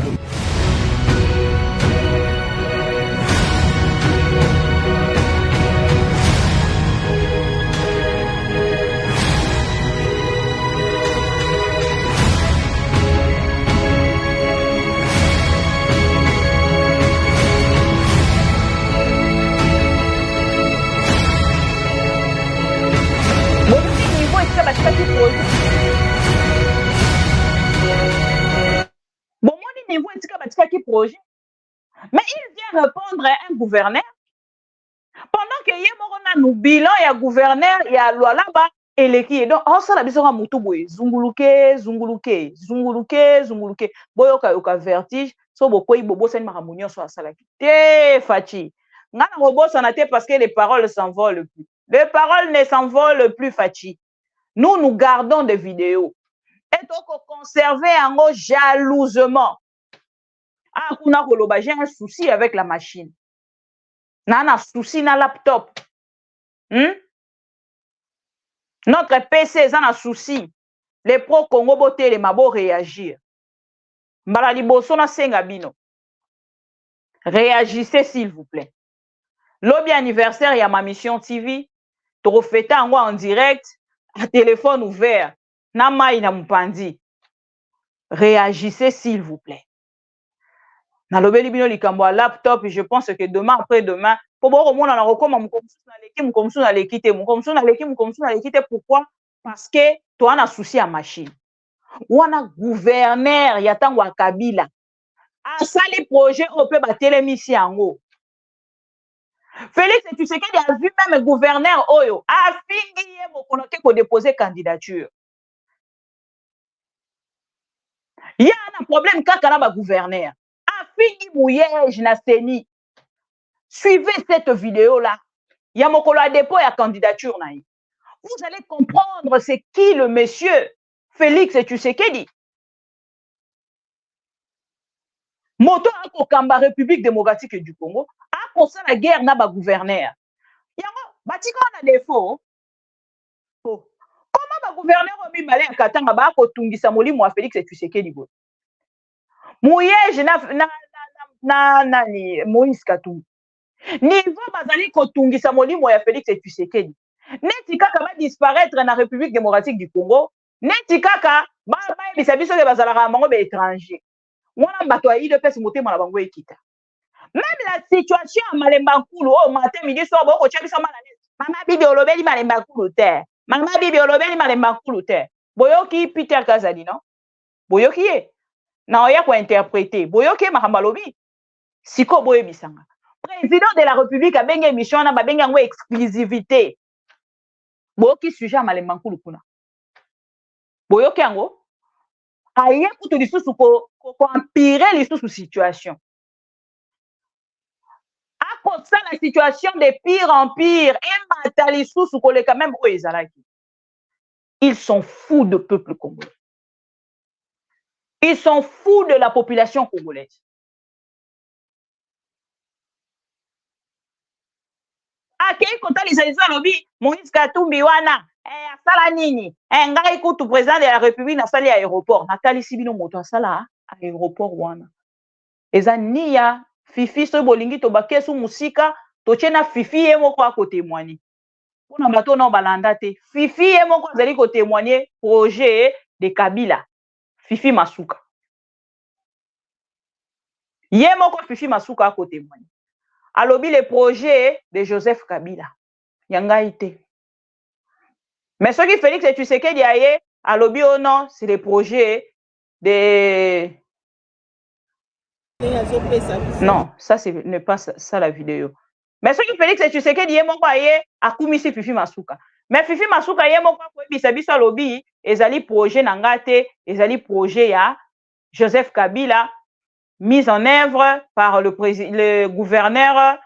niveau qui projet. Mais il vient répondre à un gouverneur. Pendant que Yemorona nous bilan, il y a gouverneur, il y a loi là-bas, et les qui est donc, oh, ça la biso mutu boy, zunguluke, boyoka yoka vertige, so bokoi bobo sen maramunyo so asalaki. Te fachi. Ngana robo sanate parce que les paroles s'envolent plus. Les paroles ne s'envolent plus, fachi. Nous gardons des vidéos. Et donc, conserver en haut jalousement. Ah, j'ai un souci avec la machine. Nana souci na laptop. Notre PC, ça a un souci. Les pro-Congo boté les mabo réagir. Mbala liboso na senga bino. Réagissez s'il vous plaît. Lobby anniversaire, il y a ma mission TV. Trophée en direct, à téléphone ouvert. Nama ina mpandi. Réagissez s'il vous plaît. Na lobeli bino likambo à laptop, je pense que demain après-demain, pourquoi? Parce que toi on a souci à machine. Ou on a gouverneur yatango à Kabila. A ça les projets on peut battre les missions en haut. Félix, tu sais qu'il a vu même gouverneur Oyo a fini pour déposer candidature. Il y a un problème quand on a gouverneur. Fini Mouyej na Seni. Suivez cette vidéo-là. Il y a mon dépôt et la candidature. Vous allez comprendre c'est qui le monsieur Félix Tshisekedi. Moto a Kokamba République démocratique du Congo a posé la guerre na ba gouverneur. Yango batiko na défaut. Comment ba gouverneur omi balé Katanga ba ko tungisa molimo wa Félix Tshisekedi bo. Mouyej nani Moïse Katumbi. Niveau bazali kotungisa molimo ya Félix Tshisekedi. Neti kaka va disparaître na République démocratique du Congo. Neti kaka ba bisa biso ke bazalaka bango be étranger. Wana bato ayi de pesi motema na bango ekita. Même la situation à Malemba Nkulu au matin midi soir boko tia biso mala net. Mama bibi olobeli Malemba Nkulu te. Mama bibi olobeli Malemba Nkulu te. Boyoki Peter Kazadi non? Boyoki ye. Na oya ko interpréter. Boyoki makamba lobi. Siko boye bisanga. Président de la République a benga émission na ba benga ngo exclusivité. Boyoki sujet Malemba Nkulu kuna. Boyoki yango. Aye kutu lisusu ko empirer lisusu situation. A cause ça la situation de pire en pire et mata lisusu ko le quand même o ezalaki. Ils sont fous de peuple congolais. Ils sont fous de la population congolaise. Akei kotali za lobi Moïse Katumbi wana asala nini ngai kutu président de la République na sali aéroport natali sibino moto asala aéroport wana eza niya fifi so bolingi to bakesu musika to chena fifi ye moko a ko témoigner pona bato na balanda te fifi ye moko azali ko témoigner projet de Kabila Fifi Masuka ye moko Fifi Masuka a ko témoigner alobi le projet de Joseph Kabila yanga ité. Mais ce qui Félix Tshisekedi aye alobi oh non, c'est le projet de non, ça c'est n'est pas ça la vidéo. Mais ce qui Félix Tshisekedi ye moko aye akumisi Fifi Masuka. Mais Fifi Masuka ye moko ko bisa biso alobi ezali projet nanga te, ezali projet ya Joseph Kabila mise en œuvre par le gouverneur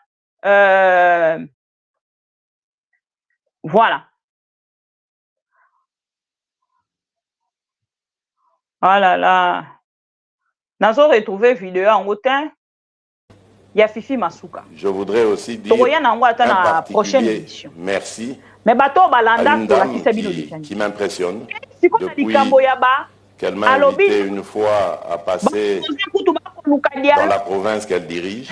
voilà. Oh là là. Nous avons retrouvé vidéo en hautain. Il y a Fifi Masuka. Je voudrais aussi dire la prochaine émission. Merci. Mais bateau balanda qui m'impressionne depuis qu'elle m'a invité une fois à passer dans la province qu'elle dirige.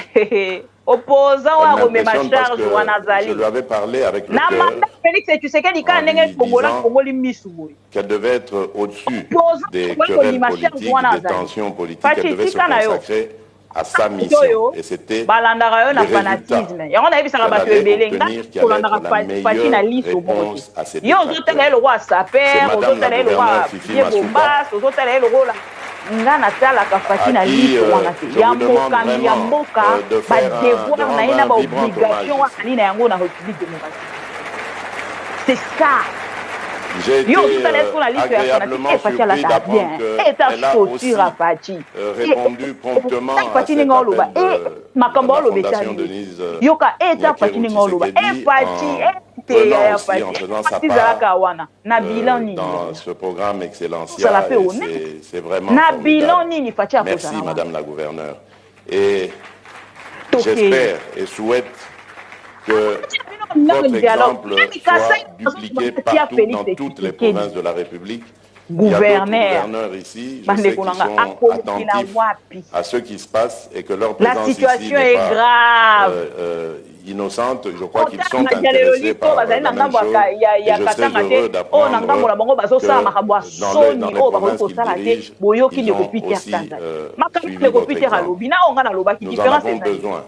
Opposant à Romé Macharge ou je lui avais parlé avec le cœur qu'elle devait être au-dessus des querelles politiques, des tensions politiques, qu'elle devait se consacrer à sa mission. Et c'était le résultat qu'elle allait obtenir qui allait être la meilleure réponse à cette situation. C'est Madame la gouverneure Fifi Masuka ngana tala kafati na lipo wana te ya mokambi ya mboka ba devoir na ina ba obligation ali na yango na République démocratique. C'est ça. J'ai été agréablement surpris d'apprendre qu'elle a aussi répondu promptement à cet appel de la Fondation Denise en faisant sa part dans ce programme Excellencia. C'est vraiment formidable. Merci Madame la gouverneure. Et j'espère et souhaite que votre exemple soit dupliqué partout dans toutes les provinces de la République. Gouverneur ici, je sais qu'ils sont attentifs à ce qui se passe et que leur présence la situation ici n'est est grave. Innocente. Je crois qu'ils sont intéressés par la même chose. Et je serais heureux d'apprendre que dans les provinces qu'ils dirigent, ils ont aussi suivi votre exemple. Nous en avons besoin,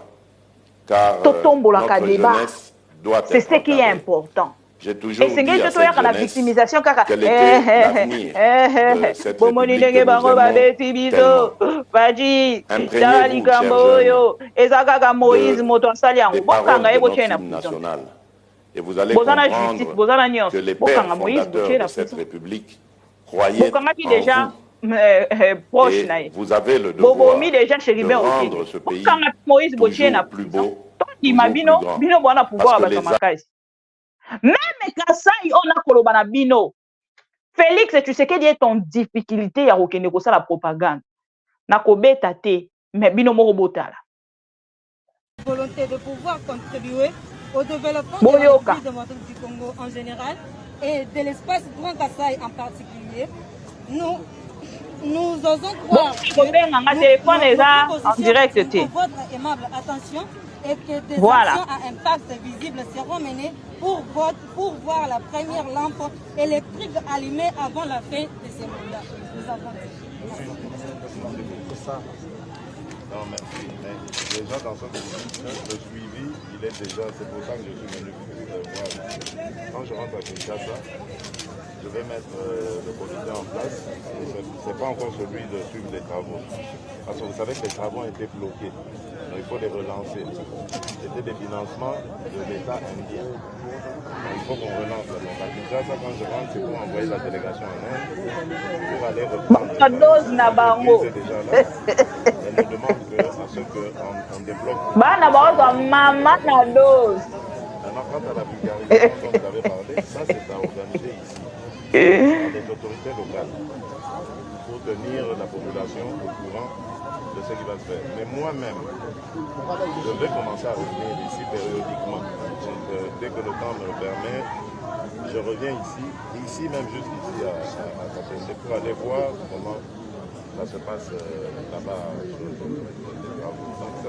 car notre jeunesse doit être c'est ce qui est important. J'ai toujours dit à cette jeunesse qu'elle était l'avenir de cette République que nous aimons tellement. Imprégnez-vous, chers jeunes, des paroles de notre hymne national. Et vous allez comprendre que les pères fondateurs de cette République croyaient en vous. Et vous avez le devoir de rendre ce pays toujours plus beau, toujours plus grand. Parce que les même Kasai, on a kolobana bino. Félix, tu sais qu'il est en difficulté à rokende ko la propagande. Na kobeta te, mais bino mo robotala. Volonté de pouvoir contribuer au développement de la République démocratique du Congo en général et de l'espace Grand Kasai en particulier. Nous osons croire que en direct votre aimable attention et que des actions à impact visible seront menées pour voir la première lampe électrique allumée avant la fin de ces mandats. Nous avons Non, merci. Mais déjà dans ce dossier, le suivi, il est déjà, c'est pour ça que je suis venu voir. Quand je rentre à Kinshasa, je vais mettre le comité en place. Ce n'est pas encore celui de suivre les travaux. Parce que vous savez que les travaux ont été bloqués. Donc il faut les relancer. C'était des financements de l'État indien. Donc il faut qu'on relance. Donc à Kinshasa, quand je rentre, c'est pour envoyer la délégation en Inde pour aller reprendre. C'est déjà là. Elle me demande à ce qu'on débloque. Maintenant, quant à la vulgarisation dont vous avez parlé, ça c'est à organiser ici. Les autorités locales pour tenir la population au courant de ce qui va se faire. Mais moi-même, je vais commencer à revenir ici périodiquement. Donc, dès que le temps me le permet, je reviens ici même juste ici à Katende pour aller voir comment ça se passe là-bas. Donc,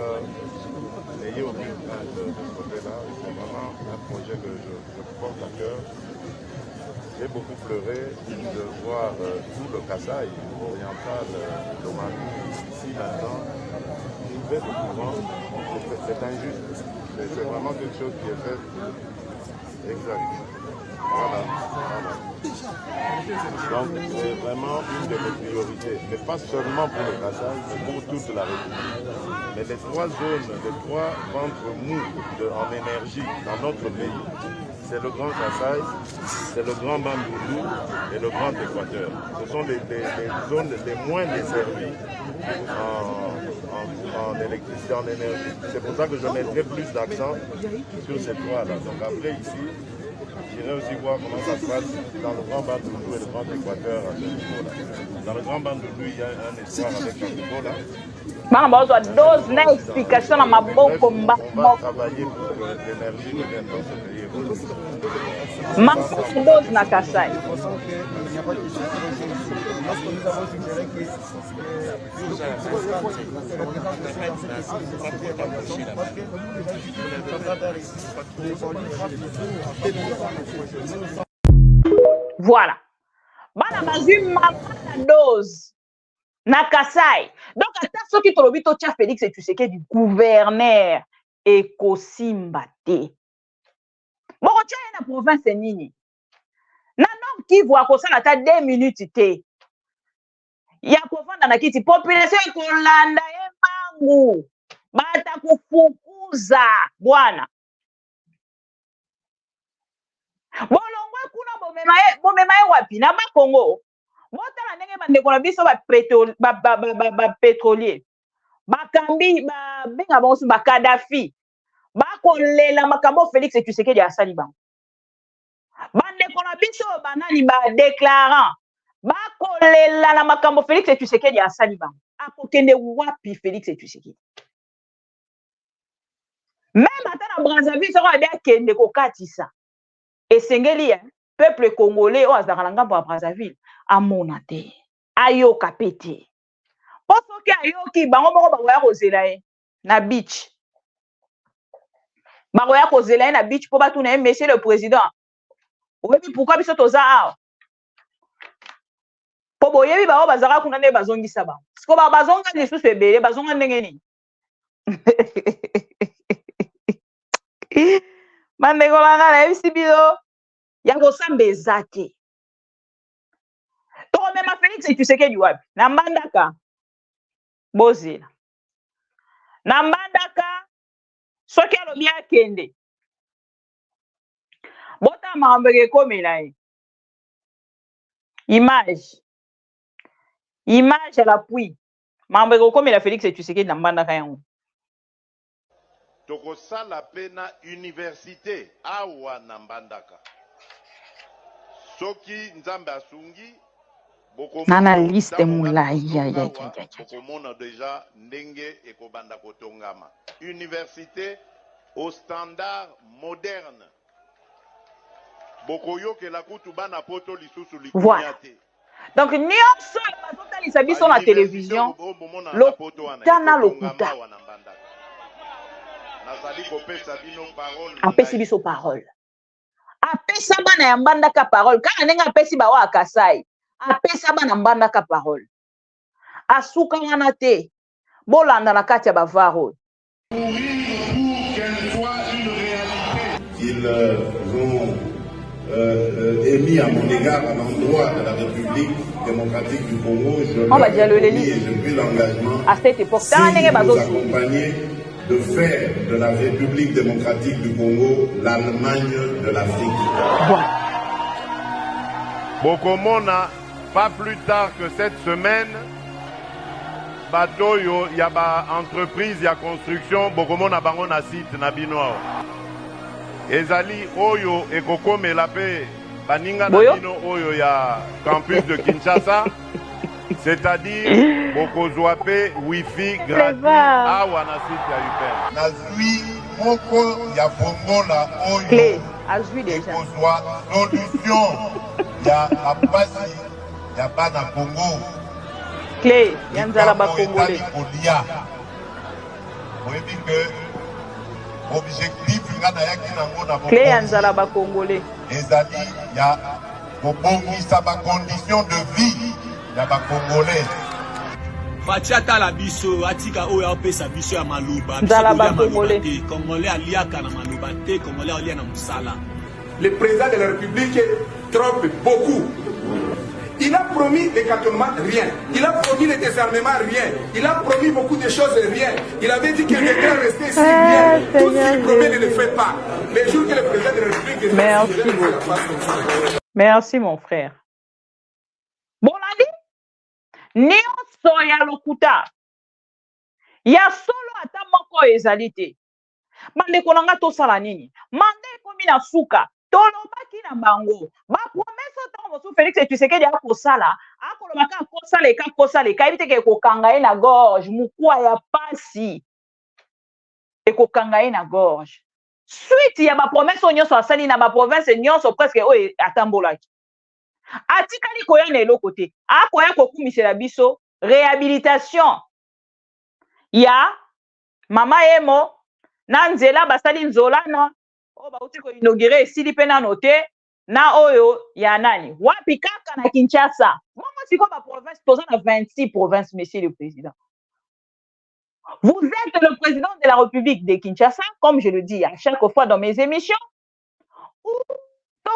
n'ayez aucune crainte de ce côté-là. C'est vraiment un projet que je porte à cœur. J'ai beaucoup pleuré de voir tout le Kasaï oriental, le Mali, ici maintenant, privé de courant. C'est injuste. C'est vraiment quelque chose qui est fait exact. Voilà. Donc c'est vraiment une de mes priorités, mais pas seulement pour le Kasaï, mais pour toute la République. Mais les trois zones, les trois ventres mous en énergie dans notre pays, c'est le Grand Kasaï, c'est le Grand Bandundu et le Grand Équateur. Ce sont les zones les moins desservies en électricité, en énergie. C'est pour ça que je mettrai plus d'accent sur ces trois-là. Donc après ici, j'irai aussi voir comment ça se passe dans le Grand Bandundu et le Grand Équateur à ce niveau-là. Dans le Grand Bandundu, il y a un espoir avec Angola. On va travailler pour que l'énergie revienne dans ce pays. Voilà. Bana bazui mama na dose. Na Kasai. Donc, à ce qui te dit, Félix, et tu sais que du gouverneur et Kosimbate. Bon, tu es dans la province nini. Na non qui voit que ça la 2 minutes té. ya kovanda na kiti population ekolanda ye mbangu batakufukuza bwana bolongwe kuna bomema ye wapi na bakongo botala ndenge bandeko na biso bapétrolier bakambi babenga bango so bakadafi bakolela makambo Félix Tshisekedi asali bango bandeko na biso banani badéclarant bakolela na makambo Félix Tshisekedi asali bango akokende wapi Félix Tshisekedi même ata na Brazzaville soko abi akende kokatisa esengeli peuple congolais oyo azalaka na ngambo ya Brazzaville amona te ayoka pe te po soki ayoki bango moko bakoya kozela ye na beach bakoya kozela ye na beach mpo batuna ye monsieur le président oyebi pourquoi biso toza awa mpo boyebi bango bazalaka kuna nde bazongisa bango siko bazonga lisusu ebele bazonga ndenge nini bandeko nanga nayebisi bino ya kosamba eza te tokomema Félix Tshisekedi wapi na mbandaka bozela na mbandaka soki alobi akende botala makambo ekomela ye image à l'appui makambo ekokomela Félix Tshisekedi na mbandaka yango tokosala pe na université awa na mbandaka soki nzambe asungi nana liste molai bokomona deja ndenge ekobanda kotongama université au standard moderne bokoyokela kutu bana poto lisusu likunya te donc nyonso bazotalisa biso na télévision lokuta na lokuta apesi biso parole apesa bana ya mbandaka parole kaka ndenge apesi bawa akasai apesa bana mbandaka parole asuka wana te bolanda na kati ya bavare oyo qu'ils ont émis à mon égard à l'endroit de la République démocratique du Congo, je leur ai promis et j'ai pris l'engagement à cette époque de nous accompagner de faire de la République démocratique du Congo l'Allemagne de l'Afrique. Bokomona, pas plus tard que cette semaine, Batoyo, il y a entreprise, il y a construction, Bokomona bango na site na binoa. Ezali oyo ekokome la paix, baninga na bino oyo ya campus de Kinshasa, c'est-à-dire Bokozwape Wi-Fi gratuit awa na site ya UPR. Nazui moko ya Fongola oyo ekozwa solution ya apasi ya bana Congo. Clé, yanzala ba Congolais. Oyebi que objectif ngana yaki nango na Clé yanzala ba Congolais. Ezali ya kobongisa ba condition de vie ya ba Congolais. Fatiata la biso atika oyo apesa biso ya maluba nzala ba Congolais. Congolais aliaka na maluba te, Congolais alia na musala. Le président de la République trompe beaucoup. Il a promis les cantonnements, rien. Il a promis le désarmement, rien. Il a promis beaucoup de choses, rien. Il avait dit qu'il viendrait rester ici, rien. Tout ce qu'il promet, ne le fait pas. Les jours que le président de la République... Merci beaucoup. Merci mon frère. Bon, Nadi, nyonso ya lokuta. Ya solo ata moko ezali te. Bandeko nanga tosala nini? Mande ekomi na suka. Tolobaki na bango bapromese otango mosusu Félix Tshisekedi akosala akolobaka akosaleka yebi teke ekokanga ye na gorge mokwa ya pasi ekokanga ye na gorge suite ya bapromese oyo nyonso asali na baprovince nyonso presque oyo atambolaki atikali koya na eloko te akoya kokumisela biso réhabilitation ya mama Emo na nzela basali nzolana o bauti ko inauguré esili pe nano te na oyo ya nani wapi kaka na Kinshasa bongo siko ba province toza na 26 provinces monsieur le président. Vous êtes le président de la République de Kinshasa, comme je le dis à chaque fois dans mes émissions, ou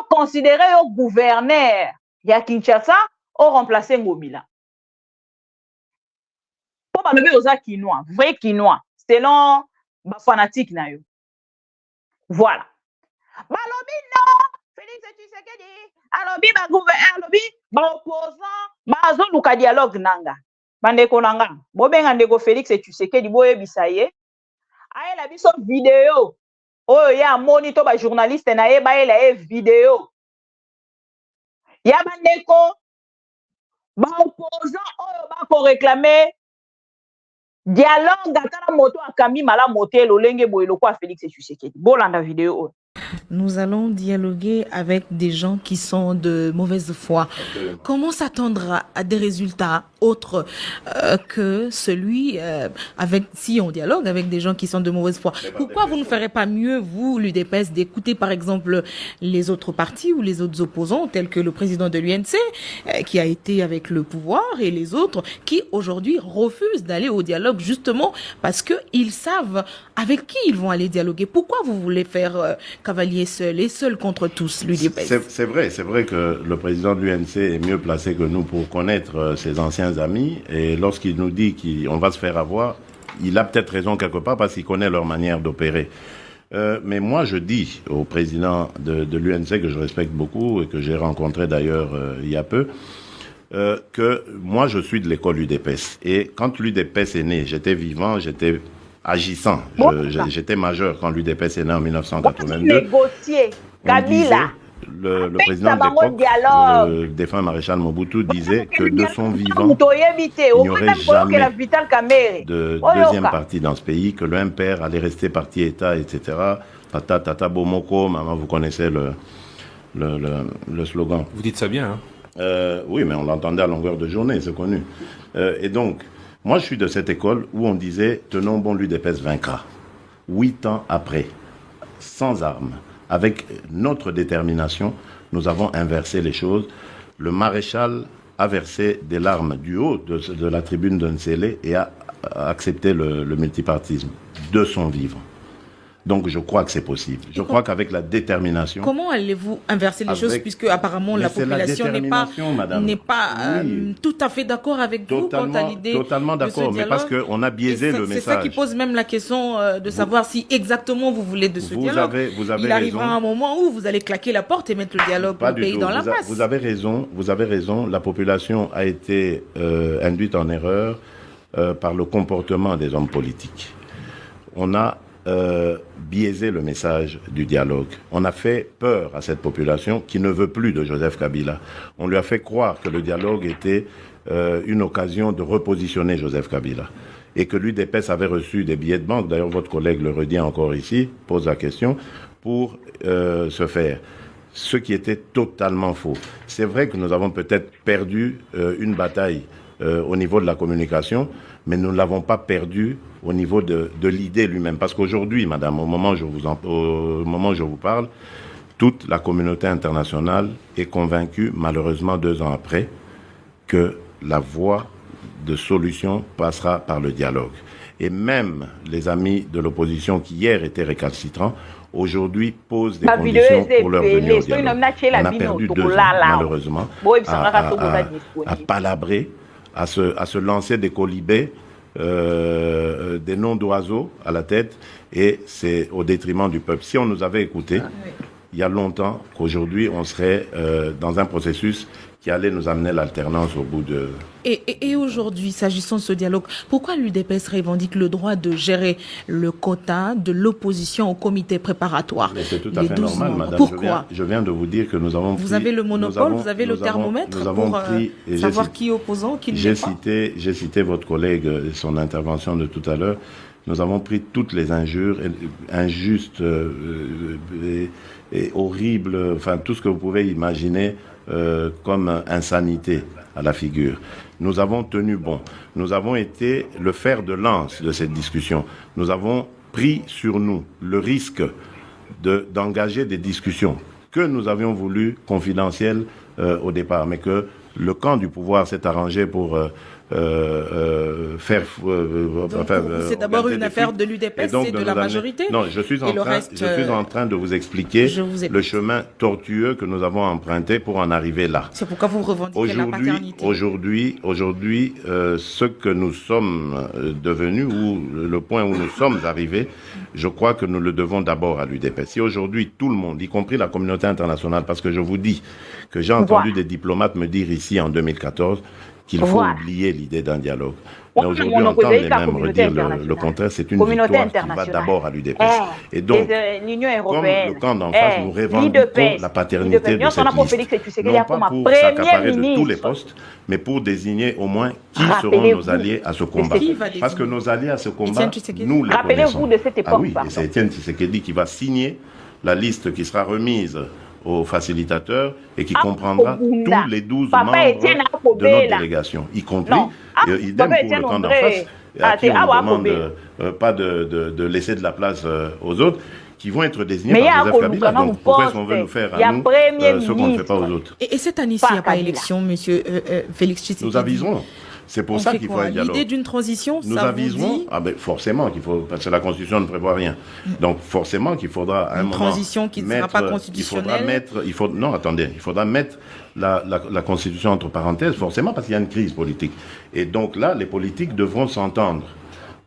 considéré au gouverneur ya Kinshasa au remplacer Ngobila. balobi oza quinois, vrai quinois, selon ba fanatique na yo. Voilà. Balobi non, Félix Tshisekedi, alobi ba gouvernement, alobi ba opposant, ba zo luka dialogue nanga. Bandeko nanga, bobenga ndeko Félix Tshisekedi boyebisa ye. Ayela biso vidéo. Oyo ya moni to ba journaliste na ye ba yela ye vidéo. Ya bandeko ba opposant oyo ba ko réclamer dialogue atala moto akambi mala motel olenge boyelo kwa Félix Tshisekedi. Bolanda vidéo. Nous allons dialoguer avec des gens qui sont de mauvaise foi. Comment s'attendre à des résultats autres que celui si on dialogue avec des gens qui sont de mauvaise foi? Pourquoi vous ne ferez pas mieux, vous, l'UDPS, d'écouter par exemple les autres partis ou les autres opposants, tels que le président de l'UNC, qui a été avec le pouvoir, et les autres qui aujourd'hui refusent d'aller au dialogue justement parce qu'ils savent avec qui ils vont aller dialoguer? Pourquoi vous voulez faire cavalier seul et seul contre tous, l'UDPS? C'est vrai que le président de l'UNC est mieux placé que nous pour connaître ses anciens amis, et lorsqu'il nous dit qu'on va se faire avoir, il a peut-être raison quelque part parce qu'il connaît leur manière d'opérer. Mais moi je dis au président de l'UNC, que je respecte beaucoup et que j'ai rencontré d'ailleurs il y a peu, que moi je suis de l'école UDPS, et quand l'UDPS est né, j'étais vivant, j'étais agissant. J'étais majeur quand l'UDPS est né en 1982. Négocier. Kabila. Le président de l'époque, le défunt maréchal Mobutu, disait que de son vivant, il n'y aurait jamais de deuxième parti dans ce pays, que le MPR allait rester parti-État, etc. Tata, tata, bomoko, maman, vous connaissez le slogan. Vous dites ça bien, hein? Oui, mais on l'entendait à longueur de journée, c'est connu. Et donc, moi, je suis de cette école où on disait « Tenons bon, l'UDPS vaincra ». 8 ans après, sans armes, avec notre détermination, nous avons inversé les choses. Le maréchal a versé des larmes du haut de la tribune de Nsele et a accepté le multipartisme de son vivant. Donc je crois que c'est possible. Je crois qu'avec la détermination... Comment allez-vous inverser les choses, puisque apparemment la population n'est pas tout à fait d'accord avec vous quant à l'idée de ce dialogue? Totalement d'accord, mais parce qu'on a biaisé le message. C'est ça qui pose même la question de savoir si exactement vous voulez de ce dialogue. Il arrivera un moment où vous allez claquer la porte et mettre le dialogue pour le pays dans l'impasse. Vous avez raison. La population a été induite en erreur par le comportement des hommes politiques. On a biaiser le message du dialogue. On a fait peur à cette population qui ne veut plus de Joseph Kabila. On lui a fait croire que le dialogue était une occasion de repositionner Joseph Kabila et que l'UDPS avait reçu des billets de banque, d'ailleurs votre collègue le redit encore ici, pose la question, pour se faire. Ce qui était totalement faux. C'est vrai que nous avons peut-être perdu une bataille au niveau de la communication, mais nous ne l'avons pas perdu au niveau de l'idée lui-même. Parce qu'aujourd'hui, madame, au moment où je vous parle, toute la communauté internationale est convaincue, malheureusement 2 ans après, que la voie de solution passera par le dialogue. Et même les amis de l'opposition qui hier étaient récalcitrants, aujourd'hui posent des conditions pour leur venir au dialogue. On a perdu 2 ans, malheureusement, à palabrer, à se lancer des colibés, des noms d'oiseaux à la tête, et c'est au détriment du peuple. Si on nous avait écoutés, il y a longtemps qu'aujourd'hui on serait dans un processus qui allait nous amener l'alternance au bout de... Et aujourd'hui, s'agissant de ce dialogue, pourquoi l'UDPS revendique le droit de gérer le quota de l'opposition au comité préparatoire? C'est tout à fait normal, madame. Pourquoi? Je viens de vous dire que nous avons pris... Vous avez le monopole, vous avez le thermomètre pour savoir qui est opposant, qui ne l'est pas. J'ai cité votre collègue, son intervention de tout à l'heure. Nous avons pris toutes les injures, injustes et horribles, enfin tout ce que vous pouvez imaginer comme insanité à la figure. Nous avons tenu bon. Nous avons été le fer de lance de cette discussion. Nous avons pris sur nous le risque d'engager des discussions que nous avions voulu confidentielles au départ, mais que le camp du pouvoir s'est arrangé pour faire. C'est d'abord une affaire de l'UDPS et de la majorité. Non, je suis en train de vous expliquer le chemin tortueux que nous avons emprunté pour en arriver là. C'est pourquoi vous revendiquez la paternité. Aujourd'hui, ce que nous sommes devenus, ou le point où nous sommes arrivés, je crois que nous le devons d'abord à l'UDPS. Si aujourd'hui tout le monde, y compris la communauté internationale, parce que je vous dis que j'ai entendu des diplomates me dire ici en 2014 qu'il faut oublier l'idée d'un dialogue. Mais aujourd'hui, entendre les mêmes redire le contraire, c'est une victoire qui va d'abord à l'UDPS. Et donc, comme le camp d'en face, nous revendiquons la paternité de cette liste. Non pas pour s'accaparer de tous les postes, mais pour désigner au moins qui seront nos alliés à ce combat. Parce que nos alliés à ce combat, nous les connaissons. Ah oui, et c'est Étienne Tshisekedi qui va signer la liste qui sera remise au facilitateur et qui comprendra tous les 12 membres de notre délégation, y compris, idem pour le camp d'en face, à qui on ne demande pas de laisser de la place aux autres, qui vont être désignés par Joseph Kabila. Donc pourquoi est-ce qu'on veut nous faire à nous ce qu'on ne fait pas aux autres? Et cette année, s'il n'y a pas élection, monsieur Félix Tshisekedi? Nous aviserons. C'est pour ça qu'il faut un dialogue. L'idée d'une transition, nous aviserons, forcément qu'il faut, parce que la Constitution ne prévoit rien. Donc forcément qu'il faudra à un moment transition qui ne sera pas constitutionnelle. Il faudra mettre la Constitution entre parenthèses, forcément parce qu'il y a une crise politique. Et donc là, les politiques devront s'entendre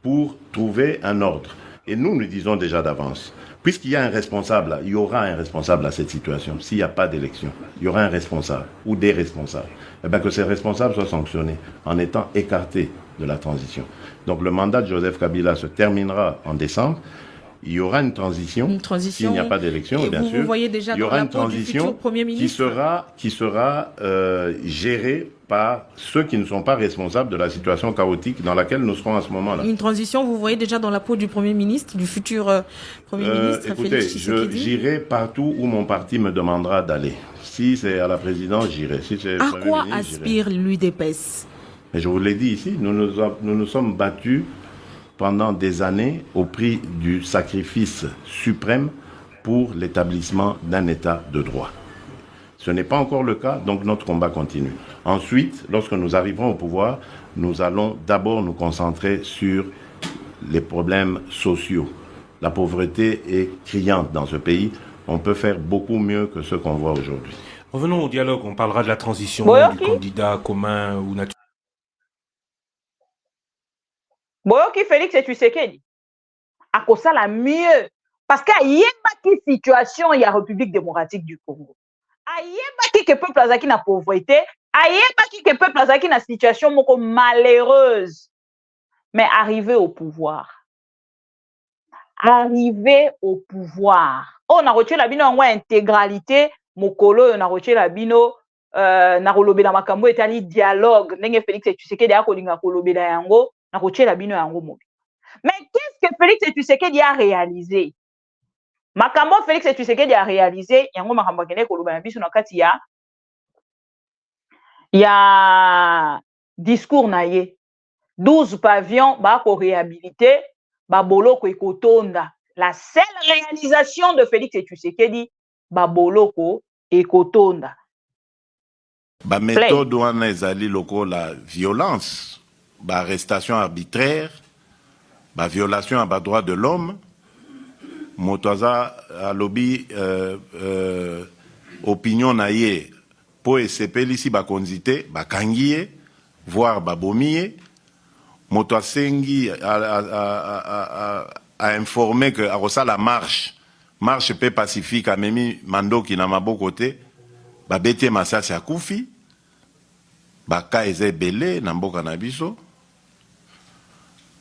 pour trouver un ordre. Et nous disons déjà d'avance, puisqu'il y a un responsable, il y aura un responsable à cette situation. S'il n'y a pas d'élection, il y aura un responsable ou des responsables. Eh bien, que ces responsables soient sanctionnés en étant écartés de la transition. Donc le mandat de Joseph Kabila se terminera en décembre. Il y aura une transition s'il n'y a pas d'élection, bien sûr. Vous voyez déjà il y aura une transition qui sera gérée par ceux qui ne sont pas responsables de la situation chaotique dans laquelle nous serons à ce moment-là. Une transition, vous voyez déjà dans la peau du Premier ministre, du futur Premier ministre écoutez, j'irai partout où mon parti me demandera d'aller. Si c'est à la présidence, j'irai. Si c'est à quoi aspire l'UDPS? Mais je vous l'ai dit ici, nous nous sommes battus pendant des années au prix du sacrifice suprême pour l'établissement d'un État de droit. Ce n'est pas encore le cas, donc notre combat continue. Ensuite, lorsque nous arriverons au pouvoir, nous allons d'abord nous concentrer sur les problèmes sociaux. La pauvreté est criante dans ce pays. On peut faire beaucoup mieux que ce qu'on voit aujourd'hui. Revenons au dialogue. On parlera de la transition du candidat commun ou naturel. Boyoki Félix Tshisekedi a ça la mieux parce qu'il y a une situation il y a République démocratique du Congo. Il y a que peuple azaki na pauvreté, il y a que peuple azaki na situation moko malheureuse. Mais arriver au pouvoir. On a retiré la bino en intégralité, mokolo on a retiré la bino na kolobela makambo etali dialogue ndenge Félix Tshisekedi a kolinga kolobela yango. Mais qu'est-ce que Félix Tshisekedi a réalisé? Makambo Félix Tshisekedi a réalisé, yango makambo kene koloba na biso na kati ya discours na ye. 12 pavillons ba ko réhabiliter, ba boloko ekotonda. La seule réalisation de Félix Tshisekedi, ba boloko ekotonda. Ba méthode wana ezali loko la violence. Arrestation arbitraire, violation à droit de l'homme, motoza à lobby opinion naie pour SCP ici konzité kangié voire bomié, motoasengi à informer que à la marche paix pacifique à memi mando qui n'a ma beau côté bete masasi à koufi ka eze belé na mboka na biso.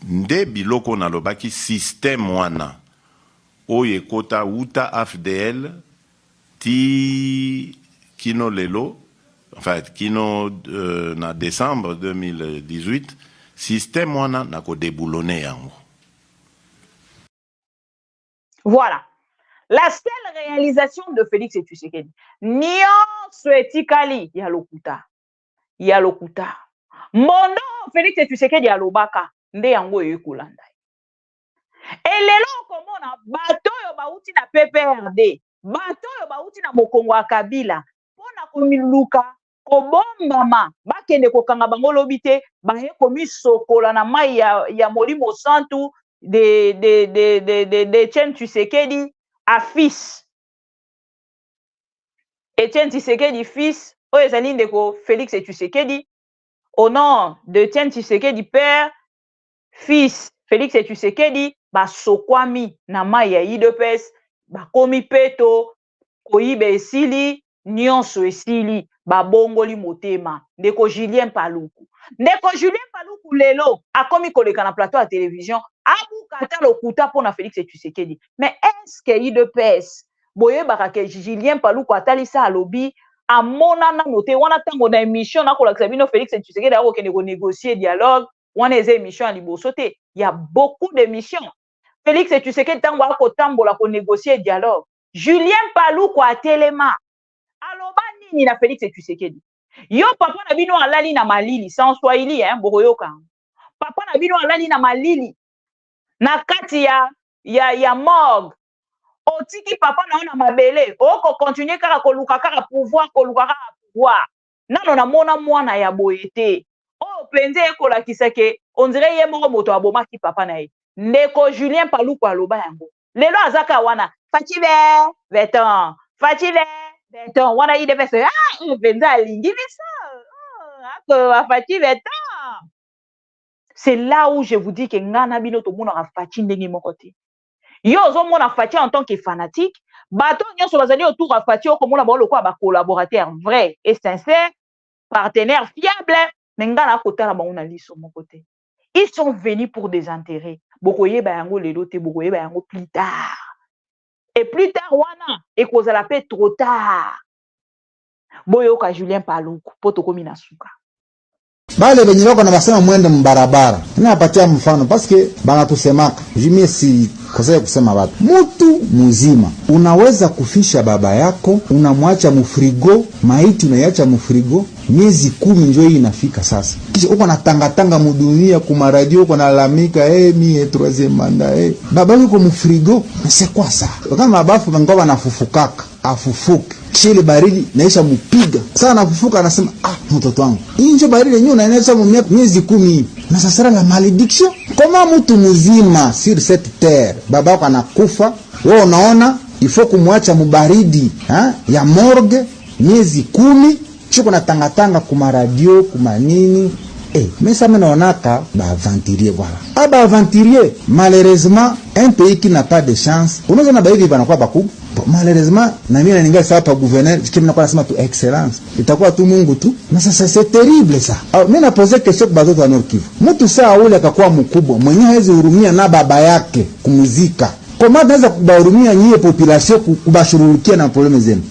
Nde biloko na lobaki système wana oye kota uta AFDL ti kino lelo enfin kino na décembre 2018 système wana na ko déboulonner yango. Voilà la seule réalisation de Félix Tshisekedi nyonso etikali ya lokuta mondo Félix Tshisekedi alobaka nde yango ekolanda. Et lelo komona bato yo bauti na PPRD, bato yo bauti na mokongo ya Kabila pona komiluka kobombama bakende kokanga bango lobi te baye komi sokola na mai ya Molimo Santu de Etienne Tshisekedi a fils. Etienne Tshisekedi fils oyo ezali ndeko Félix Tshisekedi au nom de Etienne Tshisekedi père fils Félix Tshisekedi basokwami na mai ya UDPS bakomi peto koyiba esili nyonso esili babongoli motema ndeko Julien Paluku lelo akomi koleka na plateau ya télévision abukata lokuta pona Félix Tshisekedi mais est-ce que UDPS boyebaka ke Julien Paluku atalisa alobi amonana note wana tango na émission na kolakisa bino Félix Tshisekedi akokende ko négocier dialogue wana eza émission ya liboso te il y a beaucoup d'émissions Félix Tshisekedi tango akotambola ko négocier dialogue Julien Paluku atelema aloba nini na Félix Tshisekedi yo papa na bino alali na malili sans swahili bokoyoka papa na bino alali na malili na kati ya morgue otiki papa na ona mabele oko continuer kaka koluka kaka pouvoir nano na mona mwana ya boyete o penze ekolakisa ke on dirait ye moko moto abomaki papa na ye ndeko Julien Paluku aloba yango lelo azaka wana fachi beton wana ide pese penze alingi bisa fachi beton. C'est là où je vous dis que ngana bino to mona fachi ndenge moko te yo ozomona Fachi en tant que fanatique bato nyonso bazali autour ya Fachi okomona bango lokola ba collaborateur vrai et sincère partenaire fiable mais ngana kotala bango na liso moko te ils sont venus pour des intérêts bokoyeba yango lelo te bokoyeba yango plus tard et plus tard wana ekozala pe trop tard boyoka Julien Paluku po tokomi na suka bale benye bako na basema mwende mbarabara ninapatia mfano paske banatusemaka jimie si kosea kusema watu mutu mzima unaweza kufisha baba yako unamwacha mufrigo maiti unaiacha mufrigo miezi 10 njoo hii inafika sasa kisha uko natangatanga mudunia kuma radio uko nalalamika mie troisième mandat baba yuko mufrigo c'est quoi ça kama bafu bangoba nafufukaka afufuke kile baridi naisha mupiga sana afufuka anasema mtoto wangu hii ndio baridi yenyewe unaeneza miezi 10 na sasa la malédiction kama mtu mzima sur cette terre baba yako anakufa wewe unaona ifo kumwacha mubaridi ya morgue miezi 10 chiko na tangatanga kuma radio kuma nini mais ça me naonaka ba aventurier voilà ba aventurier malheureusement un pays qui n'a pas de chance unaweza na baadhi banakuwa bakubwa malheureusement na mimi ningali sasa gouverneur kimi nakuwa nasema tu excellence itakuwa tu Mungu tu na sasa c'est terrible ça mimi na poser question kwa watoto wa Nord Kivu mtu saa ule akakuwa mkubwa mwenyewe hawezi hurumia na baba yake kumuzika kama anaweza kubahurumia nyie population kubashughulikia na probleme zenu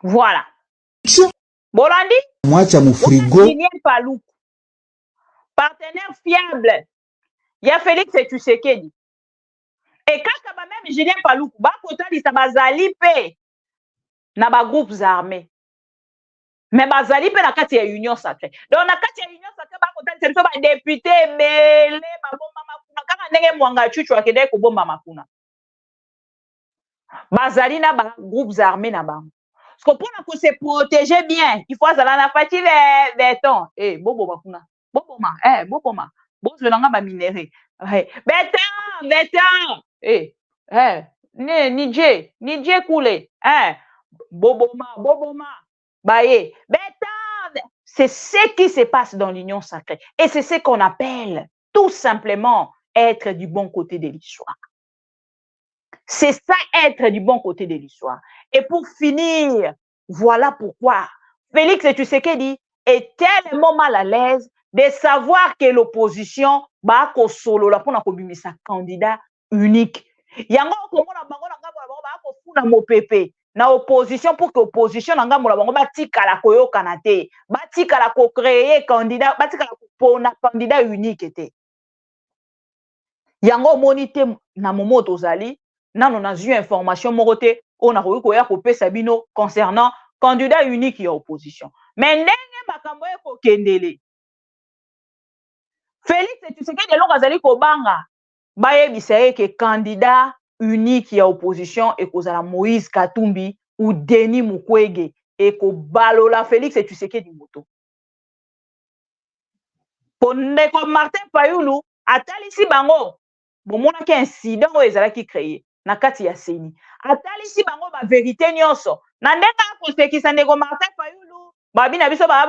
voilà Bolandi mwacha mufrigo Julien Paluku partenaire fiable ya Félix Tshisekedi et kaka ba même Julien Paluku ba kotalisa bazali pe na ba groupes armés mais bazali pe na kati ya union sacrée donc na kati ya union sacrée ba kotalisa biso ba député belé ba bomba makuna kaka ndenge mwanga chuchu akende ko bomba makuna bazali na ba groupes armés na bango. Parce que pour se protéger bien, il faut aller na Fachi beton. Boboma kuna. Boboma. Boz le langa ba minéré. Beton. Nije coulé. Boboma. Baye. Beton. C'est ce qui se passe dans l'union sacrée. Et c'est ce qu'on appelle tout simplement être du bon côté de l'histoire. C'est ça, être du bon côté de l'histoire. Et pour finir, voilà pourquoi Félix Tshisekedi est tellement mal à l'aise de savoir que l'opposition va solo la pour sa candidat unique. Yango komona bango na ngambo bango ba ko funa mopepe na opposition pour que opposition na ngambo bango batika la koyoka na te, batika la ko créer candidat, batika la ko na candidat unique te. Yango monite na momo tozali nano na eu information morote on a koya ko pesa bino concernant candidat unique ya opposition mais ndenge makambo ko kendele Félix Tshisekedi lo kazali ko banga baye bisaye ke candidat unique ya opposition et kozala Moïse Katumbi ou Denis Mukwege et ko balola Félix et Tshisekedi moto. Ponde ko Martin Fayulu atalisi bango bomona ki incident o ezalaki créé na kati ya seni. Atalisi bango ba vérité nyonso. Na ndenga kosekisa ndeko Martin Fayulu babina biso ba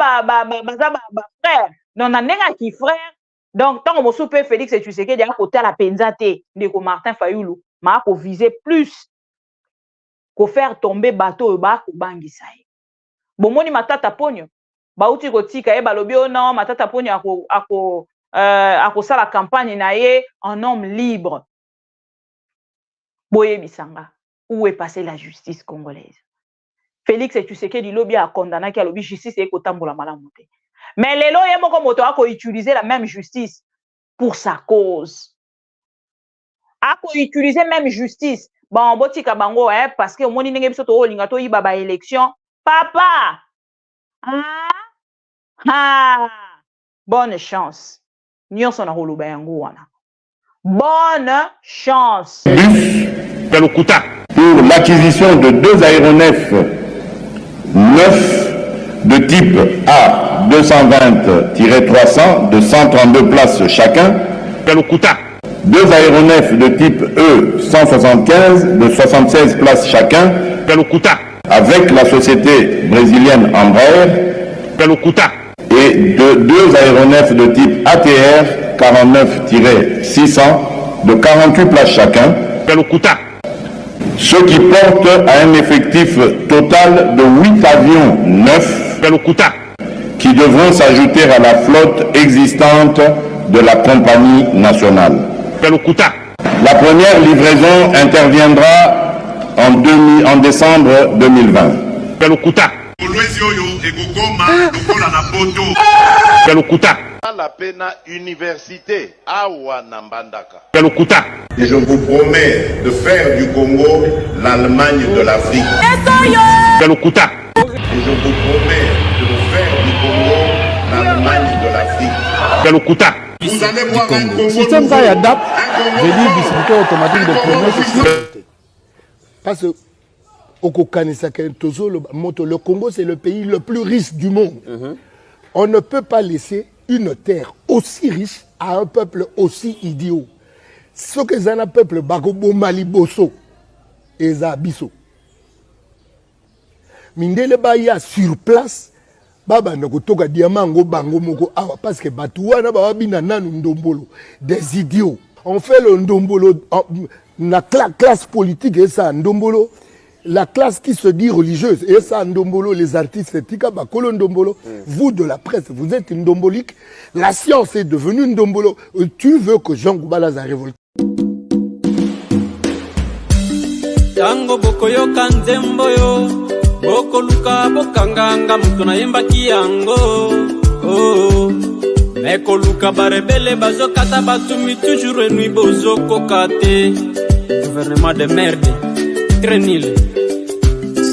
frère. Donc na ndenga ki frère. Donc tant que soupe Félix et Tshisekedi a côté la penzate ndeko Martin Fayulu ma ko viser plus ko faire tomber bateau ba ko bangisa. Bomoni matata ponyo bauti kotika e balobi non matata ponyo ako sala campagne na ye en homme libre. Boye bisanga où est passée la justice congolaise? Félix et Tshisekedi lobi a condamné ki lobi justice e ko tambola malamu te. Mais lelo ye moko moto ako utiliser la même justice pour sa cause. Ako utiliser même justice bon botika bango parce que omoni ndenge biso to olinga to yiba ba élection papa. Bonne chance. Nyonso na koloba yango wana. Bonne chance. Pour l'acquisition de 2 aéronefs 9 de type A220-300 de 132 places chacun. 2 aéronefs de type E175 de 76 places chacun. Avec la société brésilienne Embraer. Et de 2 aéronefs de type ATR 49-600 de 48 places chacun. Ce qui porte à un effectif total de 8 avions neufs qui devront s'ajouter à la flotte existante de la compagnie nationale. La première livraison interviendra en décembre 2020. La pena université awa nambandaka. Et je vous promets de faire du Congo l'Allemagne de l'Afrique. Et je vous promets de faire du Congo l'Allemagne de l'Afrique. Vous allez voir un Congo système ça y adapte, je dis distributeur automatique de promesse. Parce que le Congo c'est le pays le plus riche du monde. On ne peut pas laisser une terre aussi riche à un peuple aussi idiot. Ce que c'est un peuple Bagobo Maliboso et Zabiso. Mindele Baya sur place, Baba Nokotoka Diamango Bango Moko Awa, parce que Batouana Babina Nan Ndombolo, des idiots. On fait le Ndombolo, la classe politique et ça, Ndombolo. La classe qui se dit religieuse, et ça, Ndombolo, les artistes, Tika Bakolo Ndombolo, vous de la presse, vous êtes ndombolique, la science est devenue Ndombolo. Tu veux que Jean Goubala a révolté? Tango bokoyo kanzemboyo, boko luka bokanganga mutuna yemba kiango. Oh, meko luka barebele bazokata batumi toujours nuit bozoko kate. Gouvernement de merde, très nul.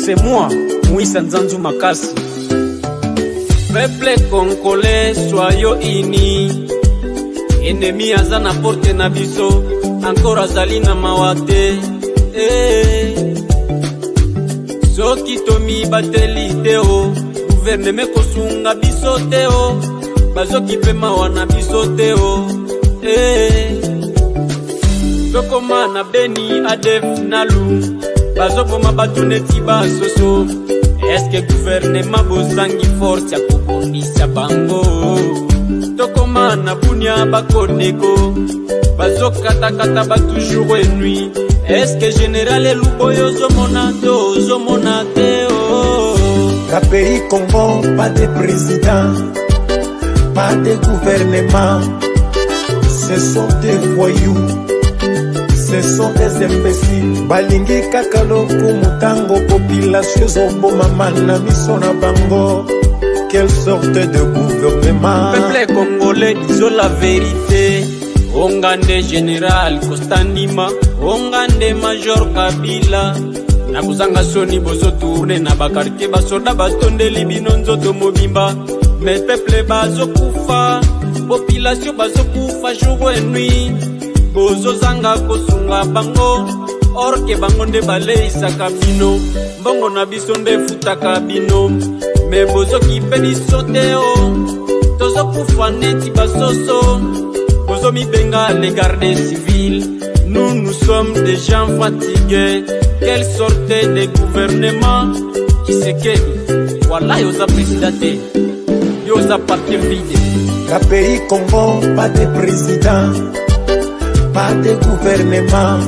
C'est moi, Mouissa Nzanzu Makasi. Peuple congolais, soyons unis. Ennemi azana porte na biso, encore azali na mawate. Soki tomi bateli teo, gouvernement kosunga biso teo, bazoki pe mawana biso teo. Sokoma na Beni Adef Nalu. Bazoboma batuneti basoso. Est-ce que gouvernement bozangi force ya kobondisa bango? Tokoma na Bunia bakoneko. Bazokatakata ba toujours et nuit. Est-ce que général Eluboyo zomonato zomonateo? La pays Congo, pas de président, pas de gouvernement. Ce sont des voyous. Ce sont des imbéciles. Balingi kakaloku mutango population zombo mamana misona bango. Quelle sorte de gouvernement? Peuple congolais, disons la vérité. Ongande général Kostandima, Ongande major Kabila. Na kuzanga soni bozo tourne na bakarke basoda bastonde libino nzoto mobimba. Mais peuple bazo kufa, population bazo kufa jour et nuit. Bozo zanga kosunga bango, or ke bango nde baleisaka bino mbongo na biso nde futaka bino me bozoki mpe biso te o tozokufa neti basoso bozomibenga les gardes civils. Nous sommes des gens fatigués. Quelle sorte de gouvernement qui se quede voilà yoza présidente yoza parti vide. La pays Congo, pas de président, pas de gouvernement.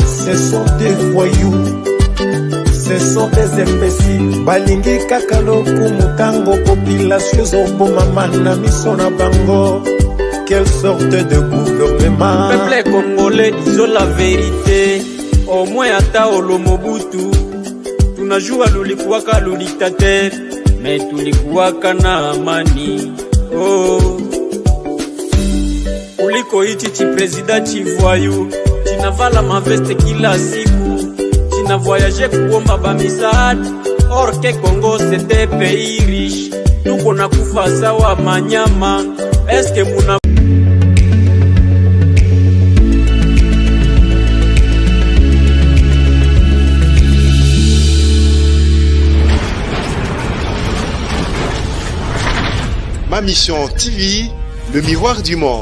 Ce sont des voyous, ce sont des imbéciles. Balingi kakaloku mutango population zoboma mana miso na bango. Quelle sorte de gouvernement? Peuple congolais, disons la vérité. Au moins ata olomobutu tunajua lulikuwaka dictateur mais tulikuwaka na amani. Oh, kuliko hichi chi president chivoyu chinavala maveste kila siku china voyage kuomba bamisaada or que Congo c'était pays riche tuko na kufa sawa manyama. Est-ce que muna Ma Mission TV, le miroir du monde.